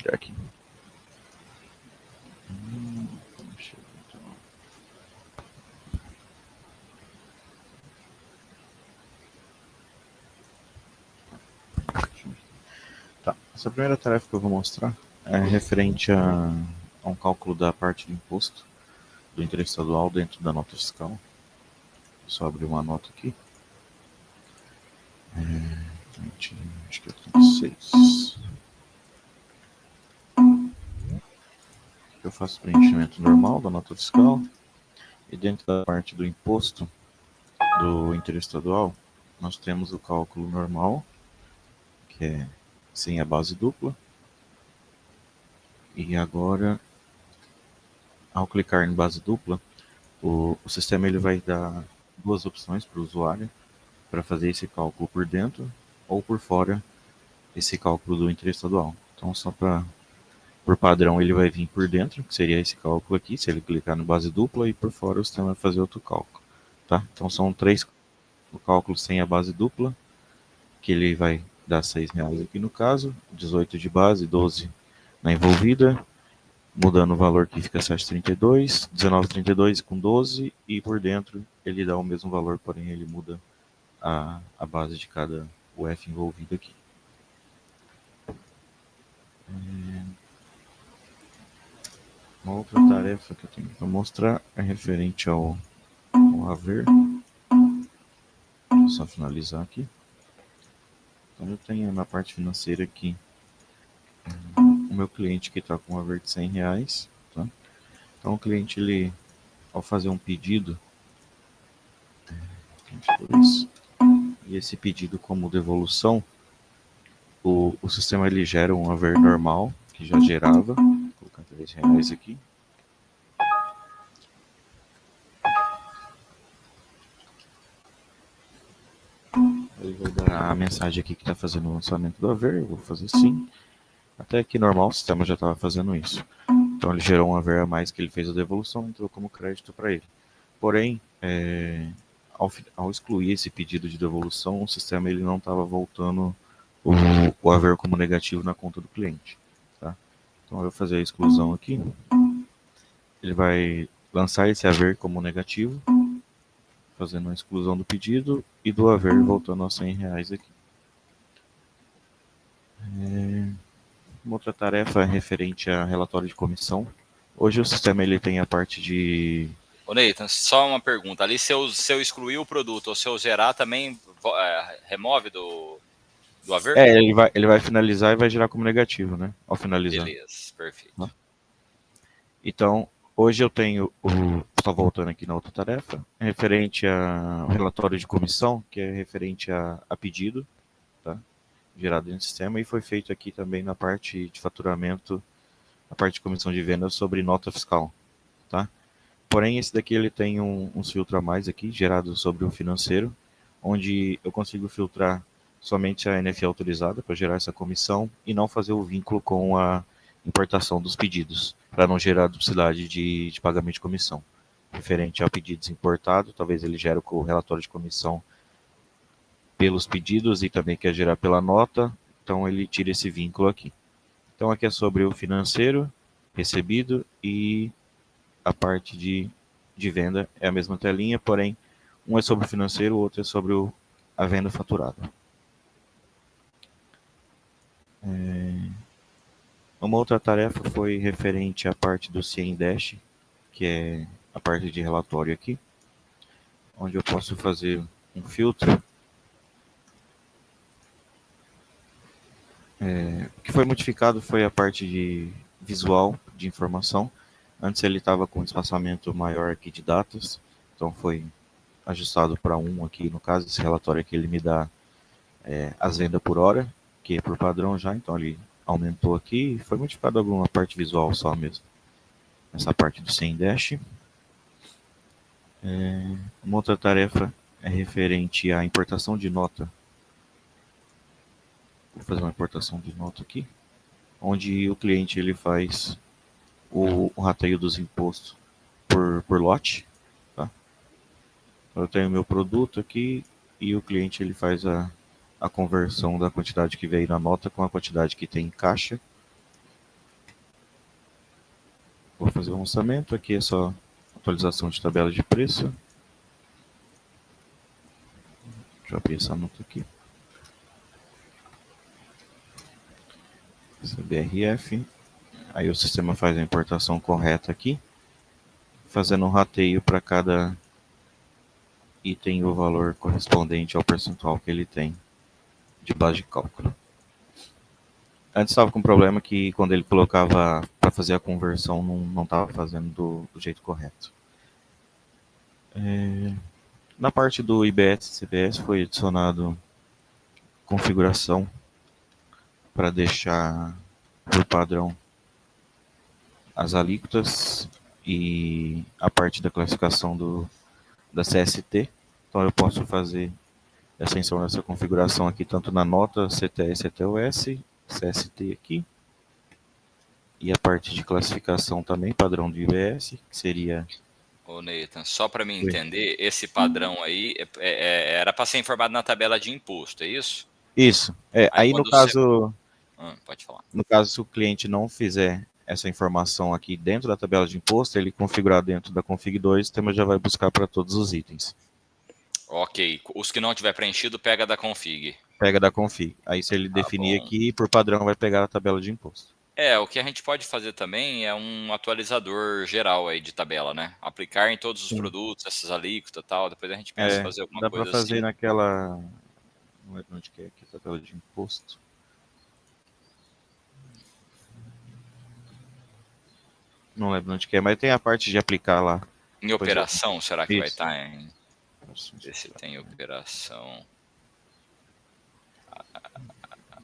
compartilhar aqui. Tá. Essa primeira tarefa que eu vou mostrar é referente a um cálculo da parte do imposto do interesse estadual dentro da nota fiscal. Só abrir uma nota aqui. Acho que é 36. Eu faço preenchimento normal da nota fiscal. E dentro da parte do imposto do interesse estadual, nós temos o cálculo normal, que é sem a base dupla. E agora, ao clicar em base dupla, o sistema ele vai dar duas opções para o usuário para fazer esse cálculo por dentro ou por fora esse cálculo do interesse estadual. Então, só para por padrão, ele vai vir por dentro, que seria esse cálculo aqui, se ele clicar no base dupla, e por fora o sistema vai fazer outro cálculo. Tá? Então, são três cálculos sem a base dupla, que ele vai dar R$6 aqui no caso, 18 de base, 12 na envolvida, mudando o valor que fica 7,32, 19,32 com 12, e por dentro ele dá o mesmo valor, porém ele muda a base de cada UF envolvido aqui. Uma outra tarefa que eu tenho para mostrar é referente ao haver. Vou só finalizar aqui. Então eu tenho na parte financeira aqui o meu cliente que está com um haver de R$100. Tá? Então o cliente, ele, ao fazer um pedido, e esse pedido como devolução, o sistema ele gera um haver normal, que já gerava. Vou colocar R$3 aqui. Ele vai dar a mensagem aqui que está fazendo o lançamento do haver. Eu vou fazer sim. Até aqui normal, o sistema já estava fazendo isso. Então ele gerou um haver a mais que ele fez a devolução, entrou como crédito para ele. Porém, ao excluir esse pedido de devolução, o sistema ele não estava voltando o haver como negativo na conta do cliente. Tá? Então eu vou fazer a exclusão aqui. Ele vai lançar esse haver como negativo, fazendo a exclusão do pedido e do haver voltando a R$100 aqui. Uma outra tarefa referente a relatório de comissão. Hoje o sistema ele tem a parte de... Ô Nathan, só uma pergunta. Ali se eu excluir o produto ou se eu zerar também remove do haver? Ele vai finalizar e vai gerar como negativo, né? Ao finalizar. Beleza, perfeito. Então, hoje eu tenho só voltando aqui na outra tarefa, referente ao relatório de comissão, que é referente a pedido, tá? Gerado dentro do sistema, e foi feito aqui também na parte de faturamento, na parte de comissão de vendas sobre nota fiscal, tá? Porém, esse daqui ele tem uns filtros a mais aqui, gerado sobre o financeiro, onde eu consigo filtrar somente a NF autorizada para gerar essa comissão e não fazer o vínculo com a importação dos pedidos, para não gerar duplicidade de pagamento de comissão. Referente a pedidos importados, talvez ele gere o relatório de comissão pelos pedidos e também quer gerar pela nota, então ele tira esse vínculo aqui. Então aqui é sobre o financeiro, recebido, e a parte de venda é a mesma telinha, porém um é sobre o financeiro, o outro é sobre a venda faturada. Uma outra tarefa foi referente à parte do CIEM-DASH, que é a parte de relatório aqui, onde eu posso fazer um filtro. O que foi modificado foi a parte de visual de informação. Antes ele estava com um espaçamento maior aqui de datas, então foi ajustado para 1 aqui, no caso, esse relatório aqui ele me dá as vendas por hora, que é por padrão já, então ele aumentou aqui e foi modificado alguma parte visual só mesmo. Essa parte do CIEM-DASH. Uma outra tarefa é referente à importação de nota. Vou fazer uma importação de nota aqui, onde o cliente ele faz o rateio dos impostos por lote. Tá? Eu tenho meu produto aqui e o cliente ele faz a conversão da quantidade que veio na nota com a quantidade que tem em caixa. fazer o lançamento. Aqui é só atualização de tabela de preço. Deixa eu abrir essa nota aqui. CBRF. Aí o sistema faz a importação correta aqui, fazendo um rateio para cada item o valor correspondente ao percentual que ele tem de base de cálculo. Antes estava com um problema que quando ele colocava para fazer a conversão não estava fazendo do jeito correto. Na parte do IBS e CBS foi adicionado configuração para deixar por padrão as alíquotas e a parte da classificação da CST. Então eu posso fazer essa inserção dessa configuração aqui tanto na nota CTS até OS, CST aqui, e a parte de classificação também, padrão do IBS, que seria... Ô, Nathan, só para me entender, esse padrão aí era para ser informado na tabela de imposto, é isso? Isso. Aí no caso... pode falar. No caso, se o cliente não fizer essa informação aqui dentro da tabela de imposto, ele configurar dentro da config 2, o sistema já vai buscar para todos os itens. Ok. Os que não tiver preenchido, pega da config. Pega da config. Aí se ele definir bom. aqui, por padrão vai pegar a tabela de imposto. O que a gente pode fazer também é um atualizador geral aí de tabela, né? Aplicar em todos os produtos, essas alíquotas e tal. Depois a gente pensa em fazer alguma coisa assim. Dá para fazer naquela... Não lembro onde que é aqui, tabela de imposto. Não lembro onde que é, mas tem a parte de aplicar lá. Em operação, será que Isso. vai estar em... Ver se tem operação.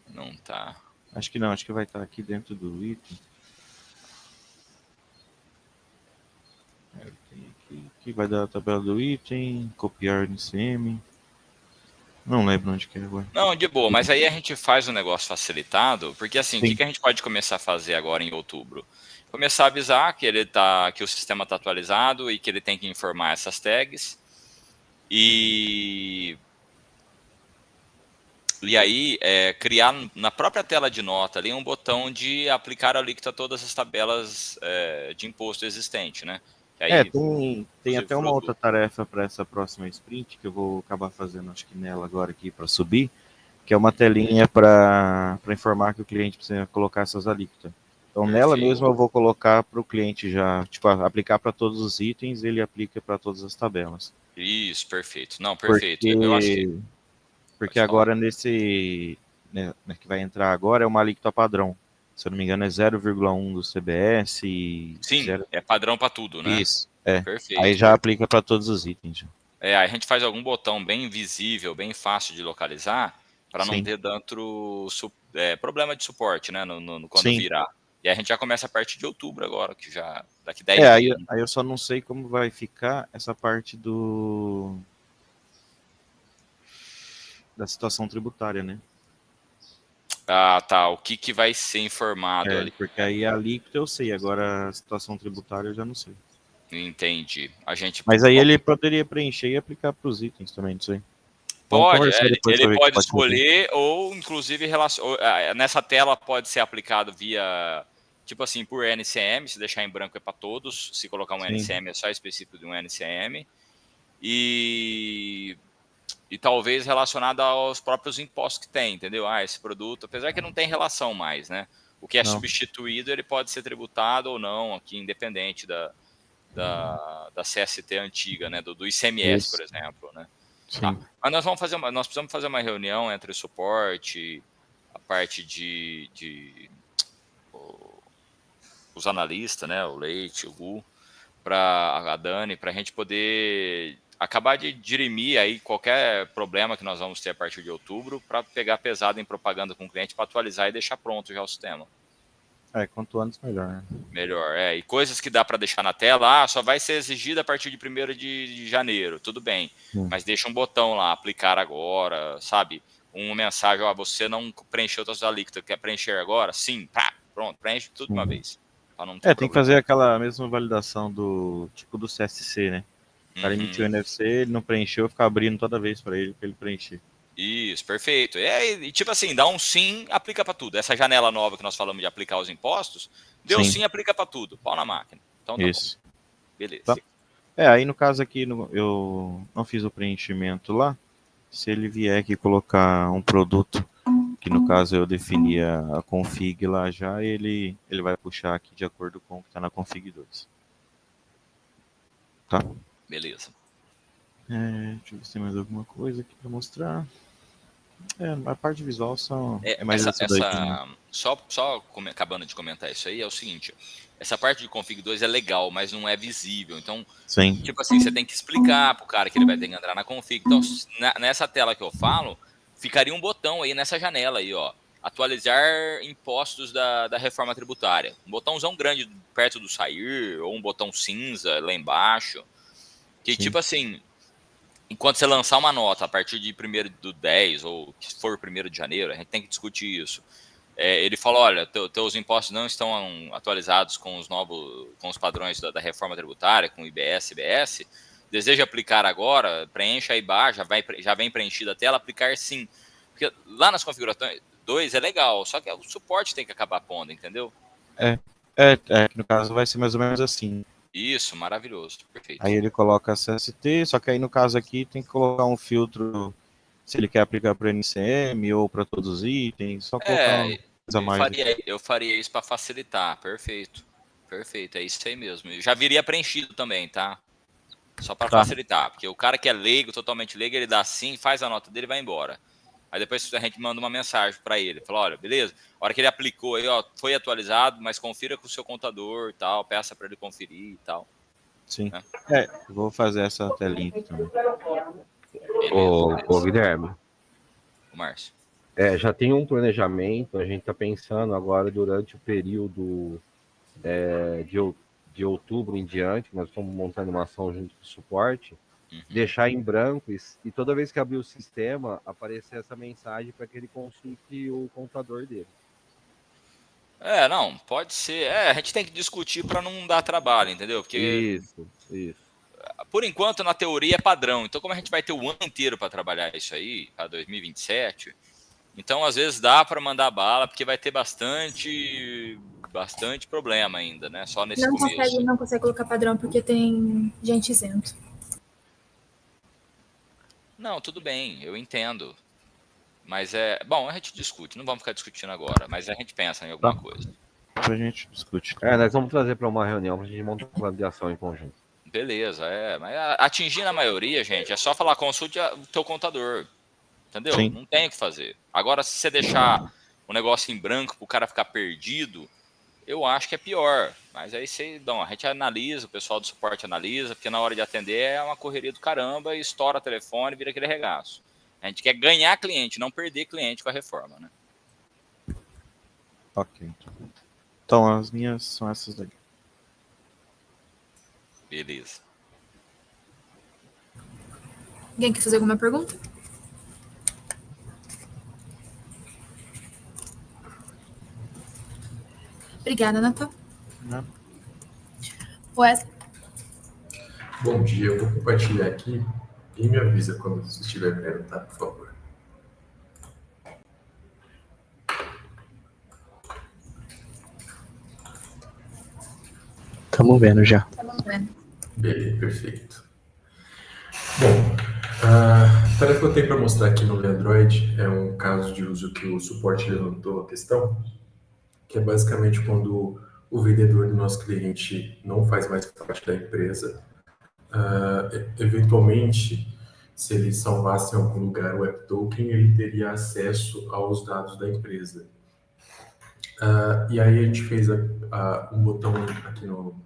Não tá. Acho que não, acho que vai estar aqui dentro do item. Aqui vai dar a tabela do item, copiar NCM. Não lembro onde que é agora. Não, de boa, mas aí a gente faz um negócio facilitado, porque assim, o que a gente pode começar a fazer agora em outubro? Começar a avisar que que o sistema está atualizado e que ele tem que informar essas tags. E aí, criar na própria tela de nota ali um botão de aplicar alíquota a todas as tabelas de imposto existente, né? Aí, tem até uma outra tarefa para essa próxima sprint, que eu vou acabar fazendo, acho que nela agora aqui para subir, que é uma telinha para informar que o cliente precisa colocar essas alíquotas. Então, nela mesmo eu vou colocar para o cliente já, tipo, aplicar para todos os itens, ele aplica para todas as tabelas. Isso, perfeito. Não, perfeito. Eu acho que... Porque agora nesse, né, que vai entrar agora é uma alíquota padrão. Se eu não me engano é 0,1 do CBS. Sim, é padrão para tudo, né? Isso, Perfeito. Aí já aplica para todos os itens. Aí a gente faz algum botão bem visível, bem fácil de localizar, para não ter tanto problema de suporte, né, quando virar. E aí a gente já começa a partir de outubro agora, que já daqui 10 dias. Aí eu só não sei como vai ficar essa parte da situação tributária, né? Ah, tá. O que vai ser informado ali? Porque aí a alíquota eu sei, agora a situação tributária eu já não sei. Entendi. Mas aí ele poderia preencher e aplicar para os itens também, não sei. Pode, ele pode escolher ou, inclusive, nessa tela pode ser aplicado via, tipo assim, por NCM, se deixar em branco é para todos, se colocar um NCM é só específico de um NCM, e talvez relacionado aos próprios impostos que tem, entendeu? Esse produto, apesar que não tem relação mais, né? O que é substituído, ele pode ser tributado ou não, aqui, independente da CST antiga, né? Do ICMS, por exemplo, né? Tá. Mas nós precisamos fazer uma reunião entre o suporte, a parte os analistas, né? O Leite, o Gu, a Dani, para a gente poder acabar de dirimir aí qualquer problema que nós vamos ter a partir de outubro, para pegar pesado em propaganda com o cliente, para atualizar e deixar pronto já o sistema. Quanto antes melhor, né? Melhor, E coisas que dá para deixar na tela, só vai ser exigida a partir de 1º de janeiro, tudo bem. Mas deixa um botão lá, aplicar agora, sabe? Uma mensagem, você não preencheu suas alíquotas, quer preencher agora? Sim, pronto, preenche tudo de uma vez. Não ter tem que fazer aquela mesma validação do CSC, né? O cara emitiu o NFC, ele não preencheu, fica abrindo toda vez para ele preencher. Isso, perfeito. E tipo assim, dá um sim, aplica para tudo. Essa janela nova que nós falamos de aplicar os impostos, deu sim, aplica para tudo. Pau na máquina. Então tá Isso. bom. Beleza. Tá. Aí no caso aqui, eu não fiz o preenchimento lá. Se ele vier aqui colocar um produto, que no caso eu definia a config lá já, ele vai puxar aqui de acordo com o que está na config 2. Tá? Beleza. Deixa eu ver se tem mais alguma coisa aqui para mostrar. A parte visual é mais essa, essa daí. Né? Acabando de comentar isso aí, é o seguinte: essa parte de config 2 é legal, mas não é visível. Então, Sim. tipo assim, você tem que explicar pro cara que ele vai ter que entrar na config. Então, nessa tela que eu falo, ficaria um botão aí nessa janela aí, ó. Atualizar impostos da reforma tributária. Um botãozão grande perto do sair, ou um botão cinza lá embaixo. Que, Sim. tipo assim, enquanto você lançar uma nota a partir de 1º do 10, ou que for 1º de janeiro, a gente tem que discutir isso. Ele fala, olha, teus impostos não estão atualizados com os padrões da reforma tributária, com IBS, CBS. Deseja aplicar agora? Preencha aí embaixo, já vem preenchida a tela, aplicar sim. Porque lá nas configurações 2 é legal, só que o suporte tem que acabar pondo, entendeu? Que no caso vai ser mais ou menos assim. Isso, maravilhoso, perfeito. Aí ele coloca CST, só que aí no caso aqui tem que colocar um filtro se ele quer aplicar para o NCM ou para todos os itens, só colocar uma coisa a mais. Eu faria isso para facilitar, perfeito. Perfeito, é isso aí mesmo. Já viria preenchido também, tá? Só para facilitar, porque o cara que é leigo, totalmente leigo, ele dá sim, faz a nota dele e vai embora. Aí depois a gente manda uma mensagem para ele, fala, olha, beleza, a hora que ele aplicou aí, ó, foi atualizado, mas confira com o seu contador e tal, peça para ele conferir e tal. Sim. Né? Vou fazer essa telinha aqui também. Ô, Guilherme. O Márcio. Já tem um planejamento, a gente está pensando agora durante o período de outubro em diante, nós estamos montando uma ação junto com o suporte, deixar em branco e toda vez que abrir o sistema, aparecer essa mensagem para que ele consulte o contador dele. Não, pode ser. A gente tem que discutir para não dar trabalho, entendeu? Porque Isso. Por enquanto, na teoria, é padrão. Então, como a gente vai ter o ano inteiro para trabalhar isso aí, para 2027, então às vezes dá para mandar bala, porque vai ter bastante problema ainda, né? Só nesse começo. Não consegue colocar padrão porque tem gente isento. Não, tudo bem, eu entendo. Mas bom, a gente discute, não vamos ficar discutindo agora, mas a gente pensa em alguma coisa. A gente discute. Nós vamos trazer para uma reunião para a gente montar um plano de ação em conjunto. Beleza, mas atingindo a maioria, gente, é só falar, consulte o teu contador. Entendeu? Sim. Não tem o que fazer. Agora, se você deixar o negócio em branco para o cara ficar perdido, eu acho que é pior. Mas aí a gente analisa, o pessoal do suporte analisa, porque na hora de atender é uma correria do caramba e estoura o telefone e vira aquele regaço. A gente quer ganhar cliente, não perder cliente com a reforma, né? Ok. Então, as minhas são essas daí. Beleza. Alguém quer fazer alguma pergunta? Obrigada, Natal. Wesley. Bom dia, eu vou compartilhar aqui e me avisa quando você estiver vendo, tá? Por favor. Estamos vendo já. Estamos vendo. Beleza, perfeito. Bom, a tarefa que eu tenho para mostrar aqui no Android é um caso de uso que o suporte levantou a questão, que é basicamente quando o vendedor do nosso cliente não faz mais parte da empresa. Eventualmente, se ele salvasse em algum lugar o App Token, ele teria acesso aos dados da empresa. E aí a gente fez um botão aqui no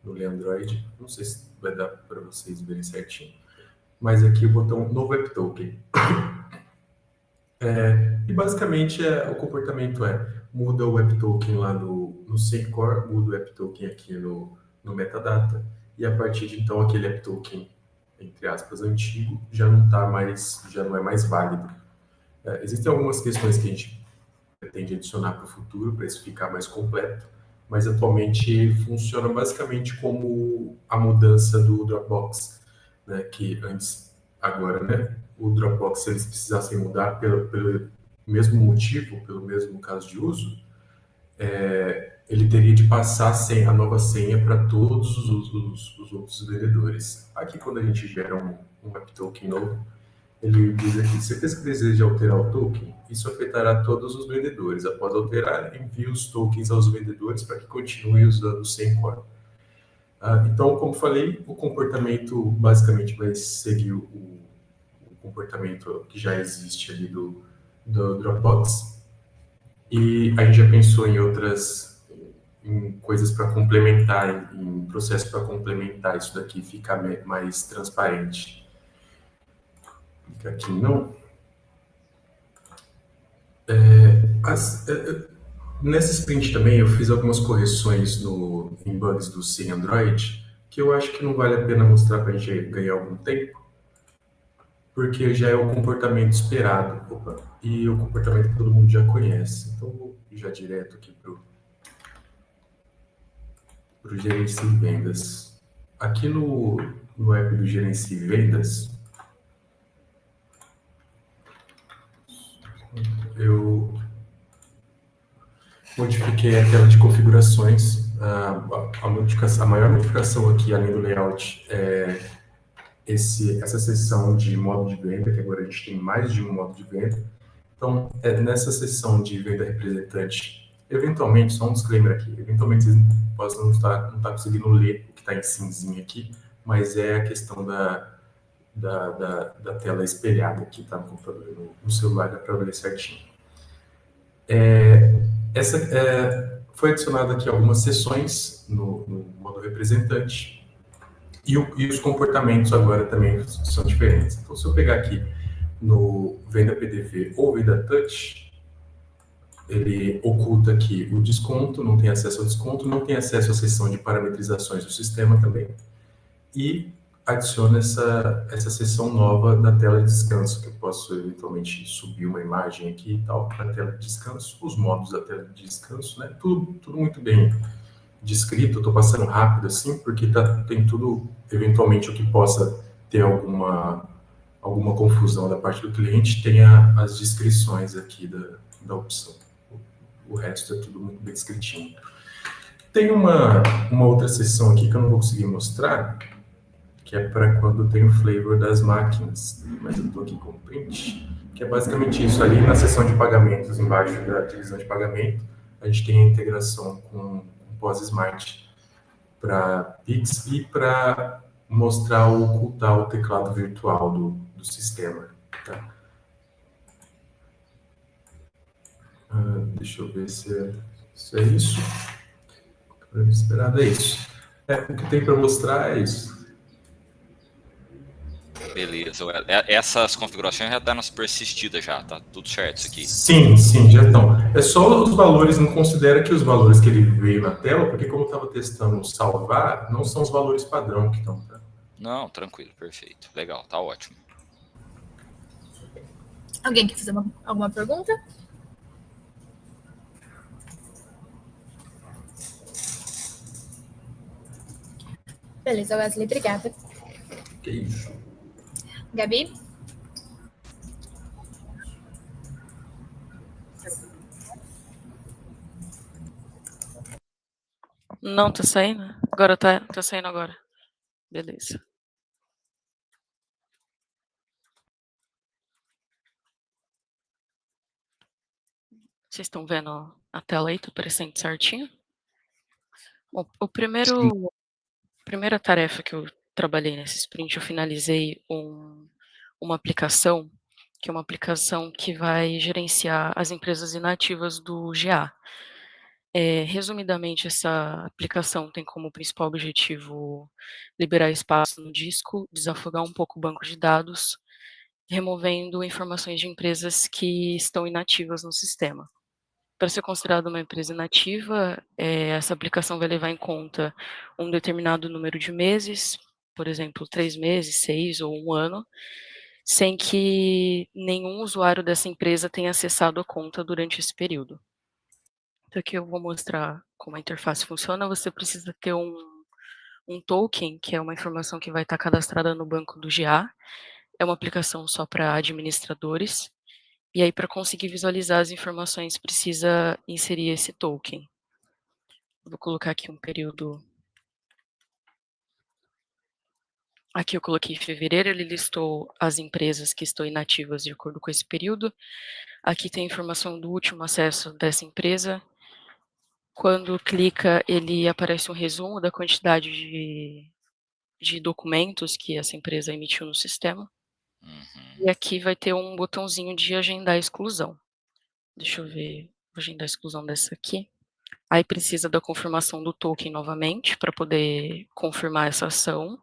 Android, não sei se vai dar para vocês verem certinho, mas aqui o botão Novo App Token. E basicamente o comportamento muda o App Token lá no SafeCore, muda o App Token aqui no Metadata, e a partir de então aquele App Token, entre aspas, antigo, já não é mais válido. Existem algumas questões que a gente pretende adicionar para o futuro, para isso ficar mais completo, mas atualmente funciona basicamente como a mudança do Dropbox, né, que agora, né, o Dropbox, se eles precisassem mudar pelo mesmo motivo, pelo mesmo caso de uso, ele teria de passar a nova senha para todos os outros vendedores. Aqui, quando a gente gera um web token novo, ele diz aqui, certeza que deseja alterar o token? Isso afetará todos os vendedores. Após alterar, envie os tokens aos vendedores para que continuem usando o Sencore. Então, como falei, o comportamento basicamente vai seguir o comportamento que já existe ali do Dropbox. E a gente já pensou em em coisas para complementar, em processos para complementar isso daqui, ficar mais transparente. Clica aqui não. Nessa sprint também eu fiz algumas correções em bugs do C Android, que eu acho que não vale a pena mostrar para a gente ganhar algum tempo, porque já é o comportamento esperado. Opa, e o comportamento que todo mundo já conhece. Então, vou já direto aqui para o Gerencie Vendas. Aqui no app do Gerencie Vendas, eu modifiquei a tela de configurações. A maior modificação aqui, além do layout, é essa seção de modo de venda, que agora a gente tem mais de um modo de venda. Então, nessa seção de venda representante, eventualmente, só um disclaimer aqui, eventualmente vocês possam não estar conseguindo ler o que está em cinzinha aqui, mas é a questão da tela espelhada aqui, tá? No computador, no celular dá para ver certinho. Foi adicionado aqui algumas seções no modo representante, e os comportamentos agora também são diferentes. Então, se eu pegar aqui no Venda PDV ou Venda Touch, ele oculta aqui o desconto, não tem acesso ao desconto, não tem acesso à seção de parametrizações do sistema também, e adiciona essa seção nova da tela de descanso, que eu posso eventualmente subir uma imagem aqui e tal para a tela de descanso, os modos da tela de descanso, né? Tudo muito bem descrito. Eu estou passando rápido assim, porque tem tudo, eventualmente, o que possa ter alguma confusão da parte do cliente, tem as descrições aqui da opção. O resto é tudo muito bem descritinho. Tem uma outra seção aqui que eu não vou conseguir mostrar, que é para quando tem o flavor das máquinas, mas eu estou aqui com o print, que é basicamente isso. Ali na seção de pagamentos, embaixo da divisão de pagamento, a gente tem a integração com POS Smart para Pix e para mostrar ou ocultar o teclado virtual do sistema. Tá? Deixa eu ver se é isso. Esperado é isso. O que tem para mostrar é isso. Beleza. Essas configurações já estão persistidas já, tá tudo certo isso aqui? Sim, já estão. É só os valores, não considera que os valores que ele veio na tela, porque como eu estava testando salvar, não são os valores padrão que estão. Tá? Não, tranquilo, perfeito. Legal, tá ótimo. Alguém quer fazer alguma pergunta? Beleza, Wesley, obrigada. Que isso. Gabi? Não, tá saindo? Agora tá saindo agora. Beleza. Vocês estão vendo a tela aí? Tá aparecendo certinho? Bom, primeira tarefa que eu trabalhei nesse sprint, eu finalizei uma aplicação, que é uma aplicação que vai gerenciar as empresas inativas do GA. Resumidamente, essa aplicação tem como principal objetivo liberar espaço no disco, desafogar um pouco o banco de dados, removendo informações de empresas que estão inativas no sistema. Para ser considerada uma empresa inativa, essa aplicação vai levar em conta um determinado número de meses, por exemplo, 3 meses, 6 ou 1 ano, sem que nenhum usuário dessa empresa tenha acessado a conta durante esse período. Então, aqui eu vou mostrar como a interface funciona. Você precisa ter um token, que é uma informação que vai estar cadastrada no banco do GA. É uma aplicação só para administradores. E aí, para conseguir visualizar as informações, precisa inserir esse token. Vou colocar aqui um período. Aqui eu coloquei fevereiro, ele listou as empresas que estão inativas de acordo com esse período. Aqui tem a informação do último acesso dessa empresa. Quando clica, ele aparece um resumo da quantidade de documentos que essa empresa emitiu no sistema. E aqui vai ter um botãozinho de agendar a exclusão. Deixa eu ver, vou agendar a exclusão dessa aqui. Aí precisa da confirmação do token novamente para poder confirmar essa ação.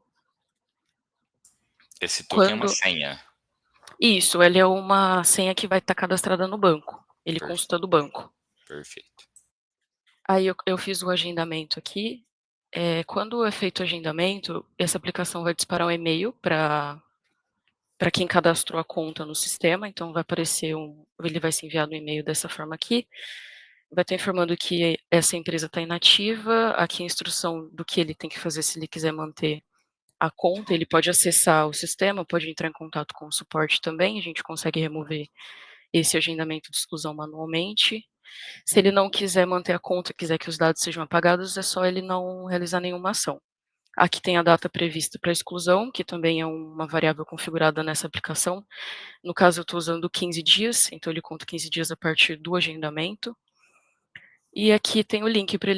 Esse token é uma senha. Isso, ele é uma senha que vai estar cadastrada no banco. Ele consta do banco. Perfeito. Aí eu fiz o agendamento aqui. Quando é feito o agendamento, essa aplicação vai disparar um e-mail para quem cadastrou a conta no sistema. Então vai aparecer ele vai ser enviado um e-mail dessa forma aqui. Vai estar informando que essa empresa está inativa. Aqui a instrução do que ele tem que fazer se ele quiser manter a conta. Ele pode acessar o sistema, pode entrar em contato com o suporte também. A gente consegue remover esse agendamento de exclusão manualmente. Se ele não quiser manter a conta, quiser que os dados sejam apagados, é só ele não realizar nenhuma ação. Aqui tem a data prevista para exclusão, que também é uma variável configurada nessa aplicação. No caso, eu estou usando 15 dias, então ele conta 15 dias a partir do agendamento. E aqui tem o link para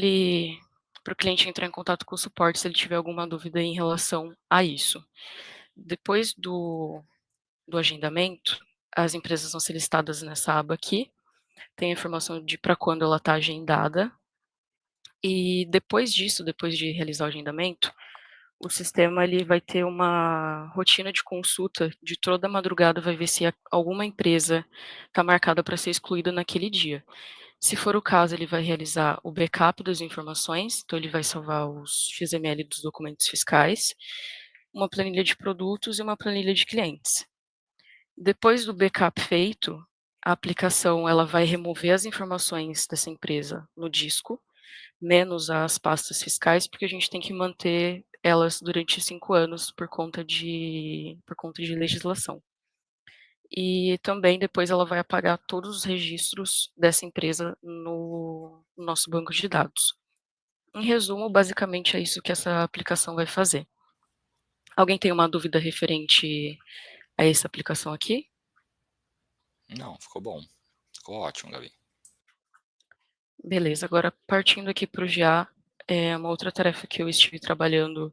o cliente entrar em contato com o suporte se ele tiver alguma dúvida em relação a isso. Depois do agendamento, as empresas vão ser listadas nessa aba aqui. Tem a informação de para quando ela está agendada. E depois disso, depois de realizar o agendamento, o sistema ele vai ter uma rotina de consulta de toda a madrugada, vai ver se alguma empresa está marcada para ser excluída naquele dia. Se for o caso, ele vai realizar o backup das informações, então ele vai salvar os XML dos documentos fiscais, uma planilha de produtos e uma planilha de clientes. Depois do backup feito, a aplicação ela vai remover as informações dessa empresa no disco, menos as pastas fiscais, porque a gente tem que manter elas durante 5 anos por conta de legislação. E também depois ela vai apagar todos os registros dessa empresa no nosso banco de dados. Em resumo, basicamente é isso que essa aplicação vai fazer. Alguém tem uma dúvida referente a essa aplicação aqui? Não, ficou bom. Ficou ótimo, Gabi. Beleza, agora partindo aqui para o GA, uma outra tarefa que eu estive trabalhando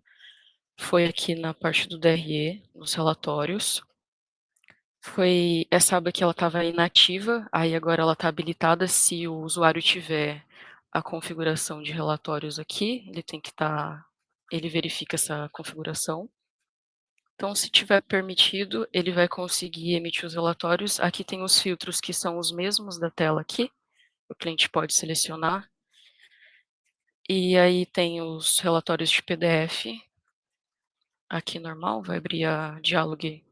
foi aqui na parte do DRE, nos relatórios. Foi essa aba que ela estava inativa, aí agora ela está habilitada se o usuário tiver a configuração de relatórios aqui, ele verifica essa configuração. Então, se tiver permitido, ele vai conseguir emitir os relatórios. Aqui tem os filtros que são os mesmos da tela aqui, o cliente pode selecionar. E aí tem os relatórios de PDF, aqui normal, vai abrir a Dialog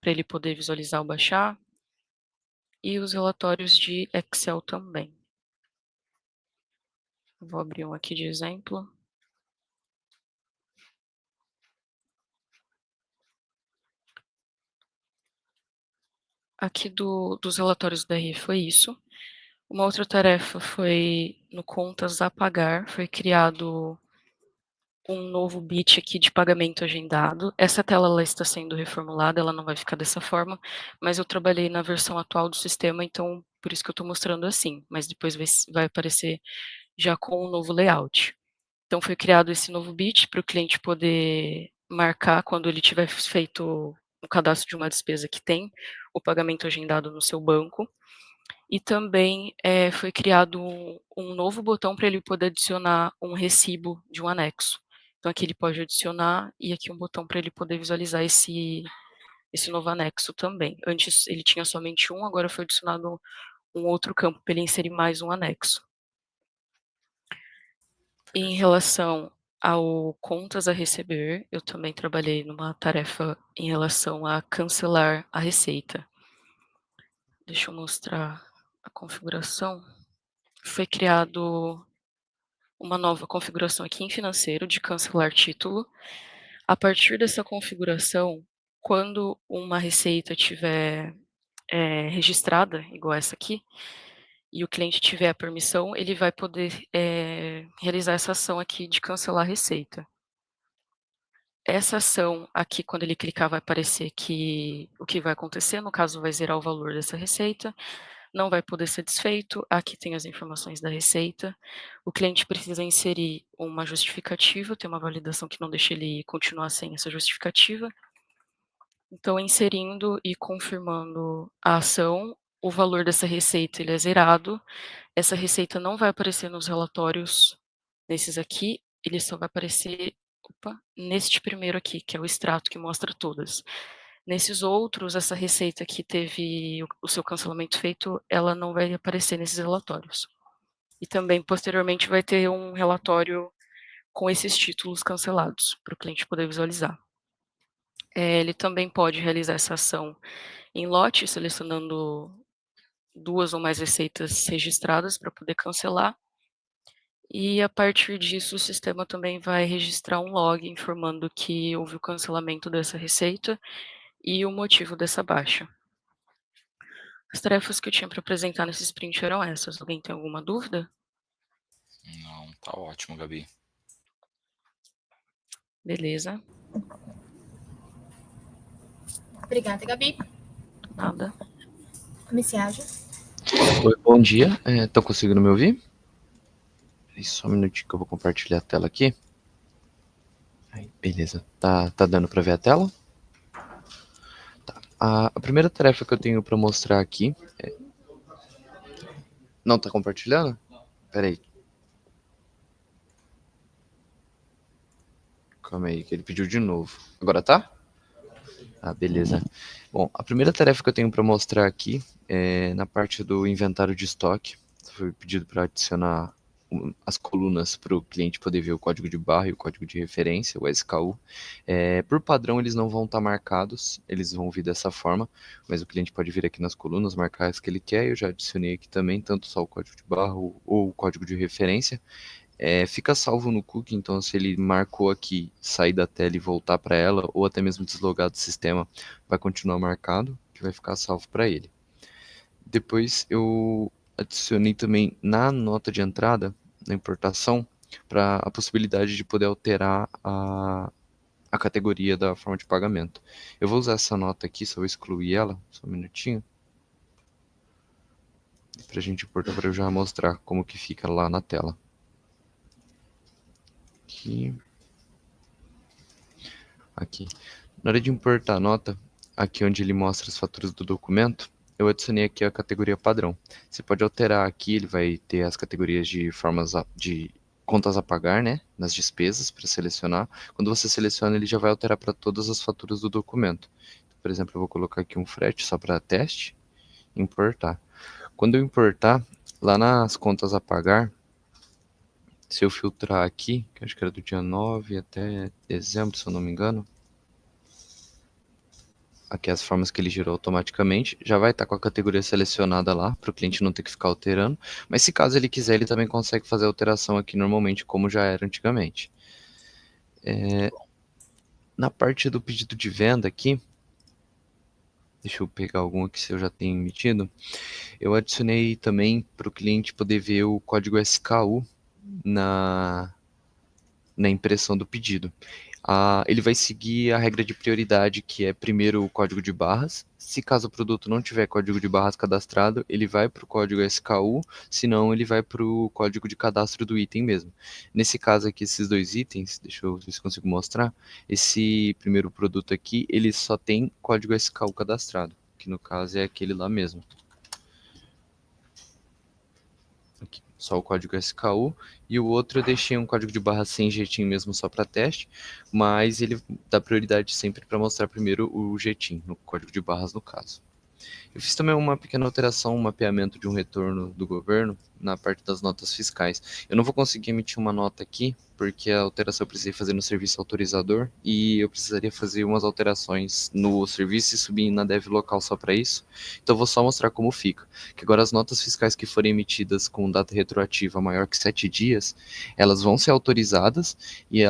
para ele poder visualizar ou baixar. E os relatórios de Excel também. Vou abrir um aqui de exemplo. Aqui dos relatórios da RI foi isso. Uma outra tarefa foi no contas a pagar, foi criado um novo bit aqui de pagamento agendado. Essa tela ela está sendo reformulada, ela não vai ficar dessa forma, mas eu trabalhei na versão atual do sistema, então por isso que eu estou mostrando assim, mas depois vai aparecer já com um novo layout. Então foi criado esse novo bit para o cliente poder marcar quando ele tiver feito o cadastro de uma despesa que tem o pagamento agendado no seu banco. E também foi criado um novo botão para ele poder adicionar um recibo de um anexo. Então aqui ele pode adicionar e aqui um botão para ele poder visualizar esse novo anexo também. Antes ele tinha somente um, agora foi adicionado um outro campo para ele inserir mais um anexo. Em relação ao contas a receber, eu também trabalhei numa tarefa em relação a cancelar a receita. Deixa eu mostrar a configuração. Foi criado uma nova configuração aqui em financeiro de cancelar título. A partir dessa configuração, quando uma receita tiver registrada, igual essa aqui, e o cliente tiver a permissão, ele vai poder realizar essa ação aqui de cancelar a receita. Essa ação aqui, quando ele clicar, vai aparecer que o que vai acontecer, no caso vai zerar o valor dessa receita, não vai poder ser desfeito, aqui tem as informações da receita, o cliente precisa inserir uma justificativa, tem uma validação que não deixa ele continuar sem essa justificativa. Então, inserindo e confirmando a ação, o valor dessa receita ele é zerado, essa receita não vai aparecer nos relatórios, nesses aqui, ele só vai aparecer neste primeiro aqui, que é o extrato que mostra todas. Nesses outros, essa receita que teve o seu cancelamento feito, ela não vai aparecer nesses relatórios. E também, posteriormente, vai ter um relatório com esses títulos cancelados, para o cliente poder visualizar. Ele também pode realizar essa ação em lote, selecionando 2 ou mais receitas registradas para poder cancelar. E a partir disso, o sistema também vai registrar um log informando que houve o cancelamento dessa receita e o motivo dessa baixa. As tarefas que eu tinha para apresentar nesse sprint eram essas. Alguém tem alguma dúvida? Não, tá ótimo, Gabi. Beleza. Obrigada, Gabi. Nada. Comissário. Oi, bom dia. Estão conseguindo me ouvir? Só um minutinho que eu vou compartilhar a tela aqui. Aí, beleza. Tá dando para ver a tela? Tá. A primeira tarefa que eu tenho para mostrar aqui é... Não tá compartilhando? Pera aí. Calma aí, que ele pediu de novo. Agora tá? Ah, beleza. Bom, a primeira tarefa que eu tenho para mostrar aqui é na parte do inventário de estoque. Foi pedido para adicionar as colunas para o cliente poder ver o código de barra e o código de referência, o SKU. Por padrão, eles não vão estar marcados, eles vão vir dessa forma, mas o cliente pode vir aqui nas colunas, marcar as que ele quer. Eu já adicionei aqui também, tanto só o código de barra ou o código de referência. Fica salvo no cookie, então se ele marcou aqui, sair da tela e voltar para ela, ou até mesmo deslogar do sistema, vai continuar marcado, que vai ficar salvo para ele. Depois eu adicionei também na nota de entrada, na importação, para a possibilidade de poder alterar a categoria da forma de pagamento. Eu vou usar essa nota aqui, só vou excluir ela, só um minutinho, para a gente importar, para eu já mostrar como que fica lá na tela. Aqui. Na hora de importar a nota, aqui onde ele mostra as faturas do documento, eu adicionei aqui a categoria padrão. Você pode alterar aqui, ele vai ter as categorias de contas a pagar, né, nas despesas, para selecionar. Quando você seleciona, ele já vai alterar para todas as faturas do documento. Então, por exemplo, eu vou colocar aqui um frete só para teste, importar. Quando eu importar, lá nas contas a pagar, se eu filtrar aqui, que acho que era do dia 9 até dezembro, se eu não me engano, aqui as formas que ele gerou automaticamente, já vai estar com a categoria selecionada lá, para o cliente não ter que ficar alterando, mas se caso ele quiser, ele também consegue fazer a alteração aqui normalmente, como já era antigamente. Na parte do pedido de venda aqui, deixa eu pegar algum aqui se eu já tenho emitido, eu adicionei também para o cliente poder ver o código SKU na impressão do pedido. Ele vai seguir a regra de prioridade, que é primeiro o código de barras. Se caso o produto não tiver código de barras cadastrado, ele vai para o código SKU, senão ele vai para o código de cadastro do item mesmo. Nesse caso aqui, esses dois itens, deixa eu ver se consigo mostrar, esse primeiro produto aqui, ele só tem código SKU cadastrado, que no caso é aquele lá mesmo. Aqui, só o código SKU, e o outro eu deixei um código de barra sem jeitinho mesmo só para teste, mas ele dá prioridade sempre para mostrar primeiro o jeitinho, no código de barras no caso. Eu fiz também uma pequena alteração, um mapeamento de um retorno do governo, na parte das notas fiscais. Eu não vou conseguir emitir uma nota aqui, porque a alteração eu precisei fazer no serviço autorizador, e eu precisaria fazer umas alterações no serviço e subir na dev local só para isso. Então eu vou só mostrar como fica. Que agora as notas fiscais que forem emitidas com data retroativa maior que 7 dias, elas vão ser autorizadas,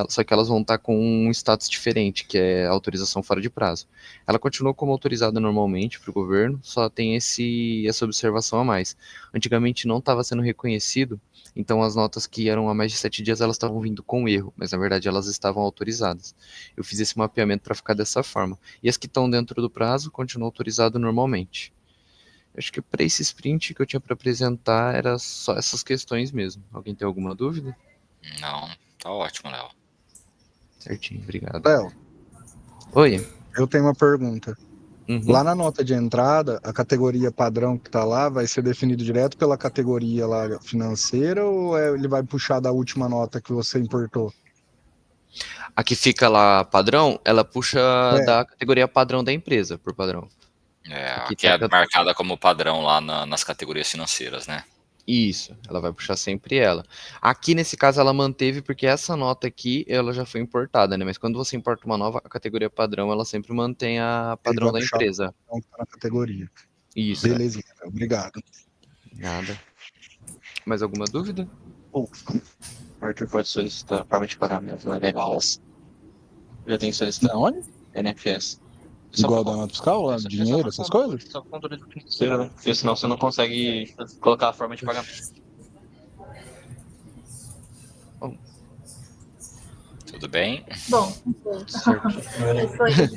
só que elas vão estar com um status diferente, que é autorização fora de prazo. Ela continua como autorizada normalmente para o governo, só tem essa observação a mais. Antigamente não estava sendo reconhecido, então as notas que eram há mais de 7 dias, elas estavam vindo com erro, mas na verdade elas estavam autorizadas. Eu fiz esse mapeamento para ficar dessa forma. E as que estão dentro do prazo, continuam autorizadas normalmente. Eu acho que para esse sprint que eu tinha para apresentar, era só essas questões mesmo. Alguém tem alguma dúvida? Não, tá ótimo, Léo. Certinho, obrigado. Léo, Oi. eu tenho uma pergunta. Uhum. Lá na nota de entrada, a categoria padrão que está lá vai ser definido direto pela categoria lá financeira ou ele vai puxar da última nota que você importou? A que fica lá padrão, ela puxa da categoria padrão da empresa, por padrão. Aqui é marcada como padrão lá nas categorias financeiras, né? Isso, ela vai puxar sempre ela. Aqui, nesse caso, ela manteve, porque essa nota aqui, ela já foi importada, né? Mas quando você importa uma nova, a categoria padrão, ela sempre mantém a padrão da empresa. Então, tá na categoria. Isso. Belezinha, obrigado. Nada. Mais alguma dúvida? O Arthur pode solicitar forma de pagamento no NFS. Já tem solicitado onde? NFS. Igual da nota fiscal, lá, dinheiro, essas coisas? Só controle financeiro, né? Porque senão você não consegue colocar a forma de pagamento. Bom. Tudo bem? Bom,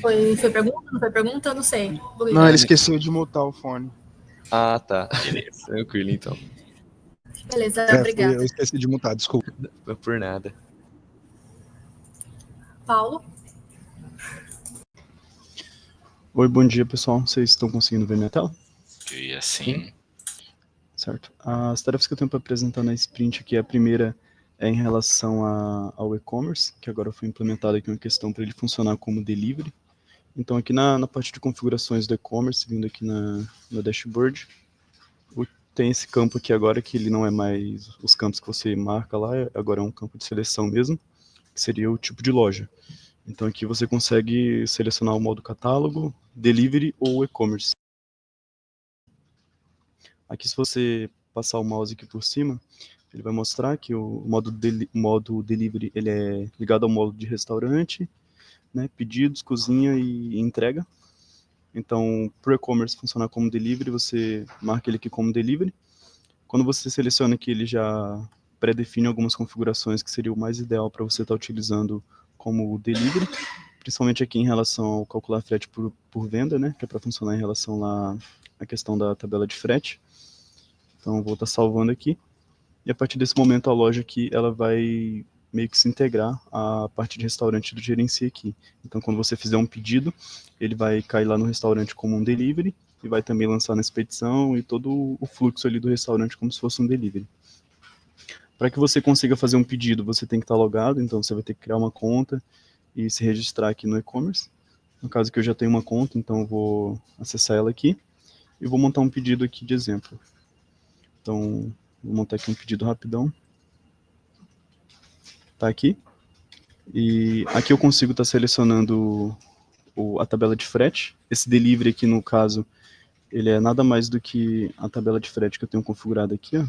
foi pergunta? Não foi pergunta? Eu não sei. Não, ele esqueceu de mutar o fone. Ah, tá. Beleza. Tranquilo, então. Beleza, obrigada. Eu esqueci de mutar, desculpa. Não por nada. Paulo? Oi, bom dia, pessoal. Vocês estão conseguindo ver minha tela? Dia sim. Certo. As tarefas que eu tenho para apresentar na sprint aqui, a primeira é em relação ao e-commerce, que agora foi implementada aqui uma questão para ele funcionar como delivery. Então, aqui na parte de configurações do e-commerce, vindo aqui no dashboard, tem esse campo aqui agora, que ele não é mais os campos que você marca lá, agora é um campo de seleção mesmo, que seria o tipo de loja. Então aqui você consegue selecionar o modo catálogo, delivery ou e-commerce. Aqui, se você passar o mouse aqui por cima, ele vai mostrar que o modo delivery ele é ligado ao modo de restaurante, né, pedidos, cozinha e entrega. Então, para o e-commerce funcionar como delivery, você marca ele aqui como delivery. Quando você seleciona aqui, ele já pré-define algumas configurações que seria o mais ideal para você estar utilizando como delivery, principalmente aqui em relação ao calcular frete por venda, né, que é para funcionar em relação lá à questão da tabela de frete. Então, vou estar salvando aqui. E a partir desse momento, a loja aqui, ela vai meio que se integrar à parte de restaurante do Gerencia aqui. Então, quando você fizer um pedido, ele vai cair lá no restaurante como um delivery e vai também lançar na expedição e todo o fluxo ali do restaurante como se fosse um delivery. Para que você consiga fazer um pedido, você tem que estar logado, então você vai ter que criar uma conta e se registrar aqui no e-commerce. No caso que eu já tenho uma conta, então eu vou acessar ela aqui e vou montar um pedido aqui de exemplo. Então, vou montar aqui um pedido rapidão. Tá aqui. E aqui eu consigo estar selecionando a tabela de frete. Esse delivery aqui, no caso, ele é nada mais do que a tabela de frete que eu tenho configurada aqui, ó.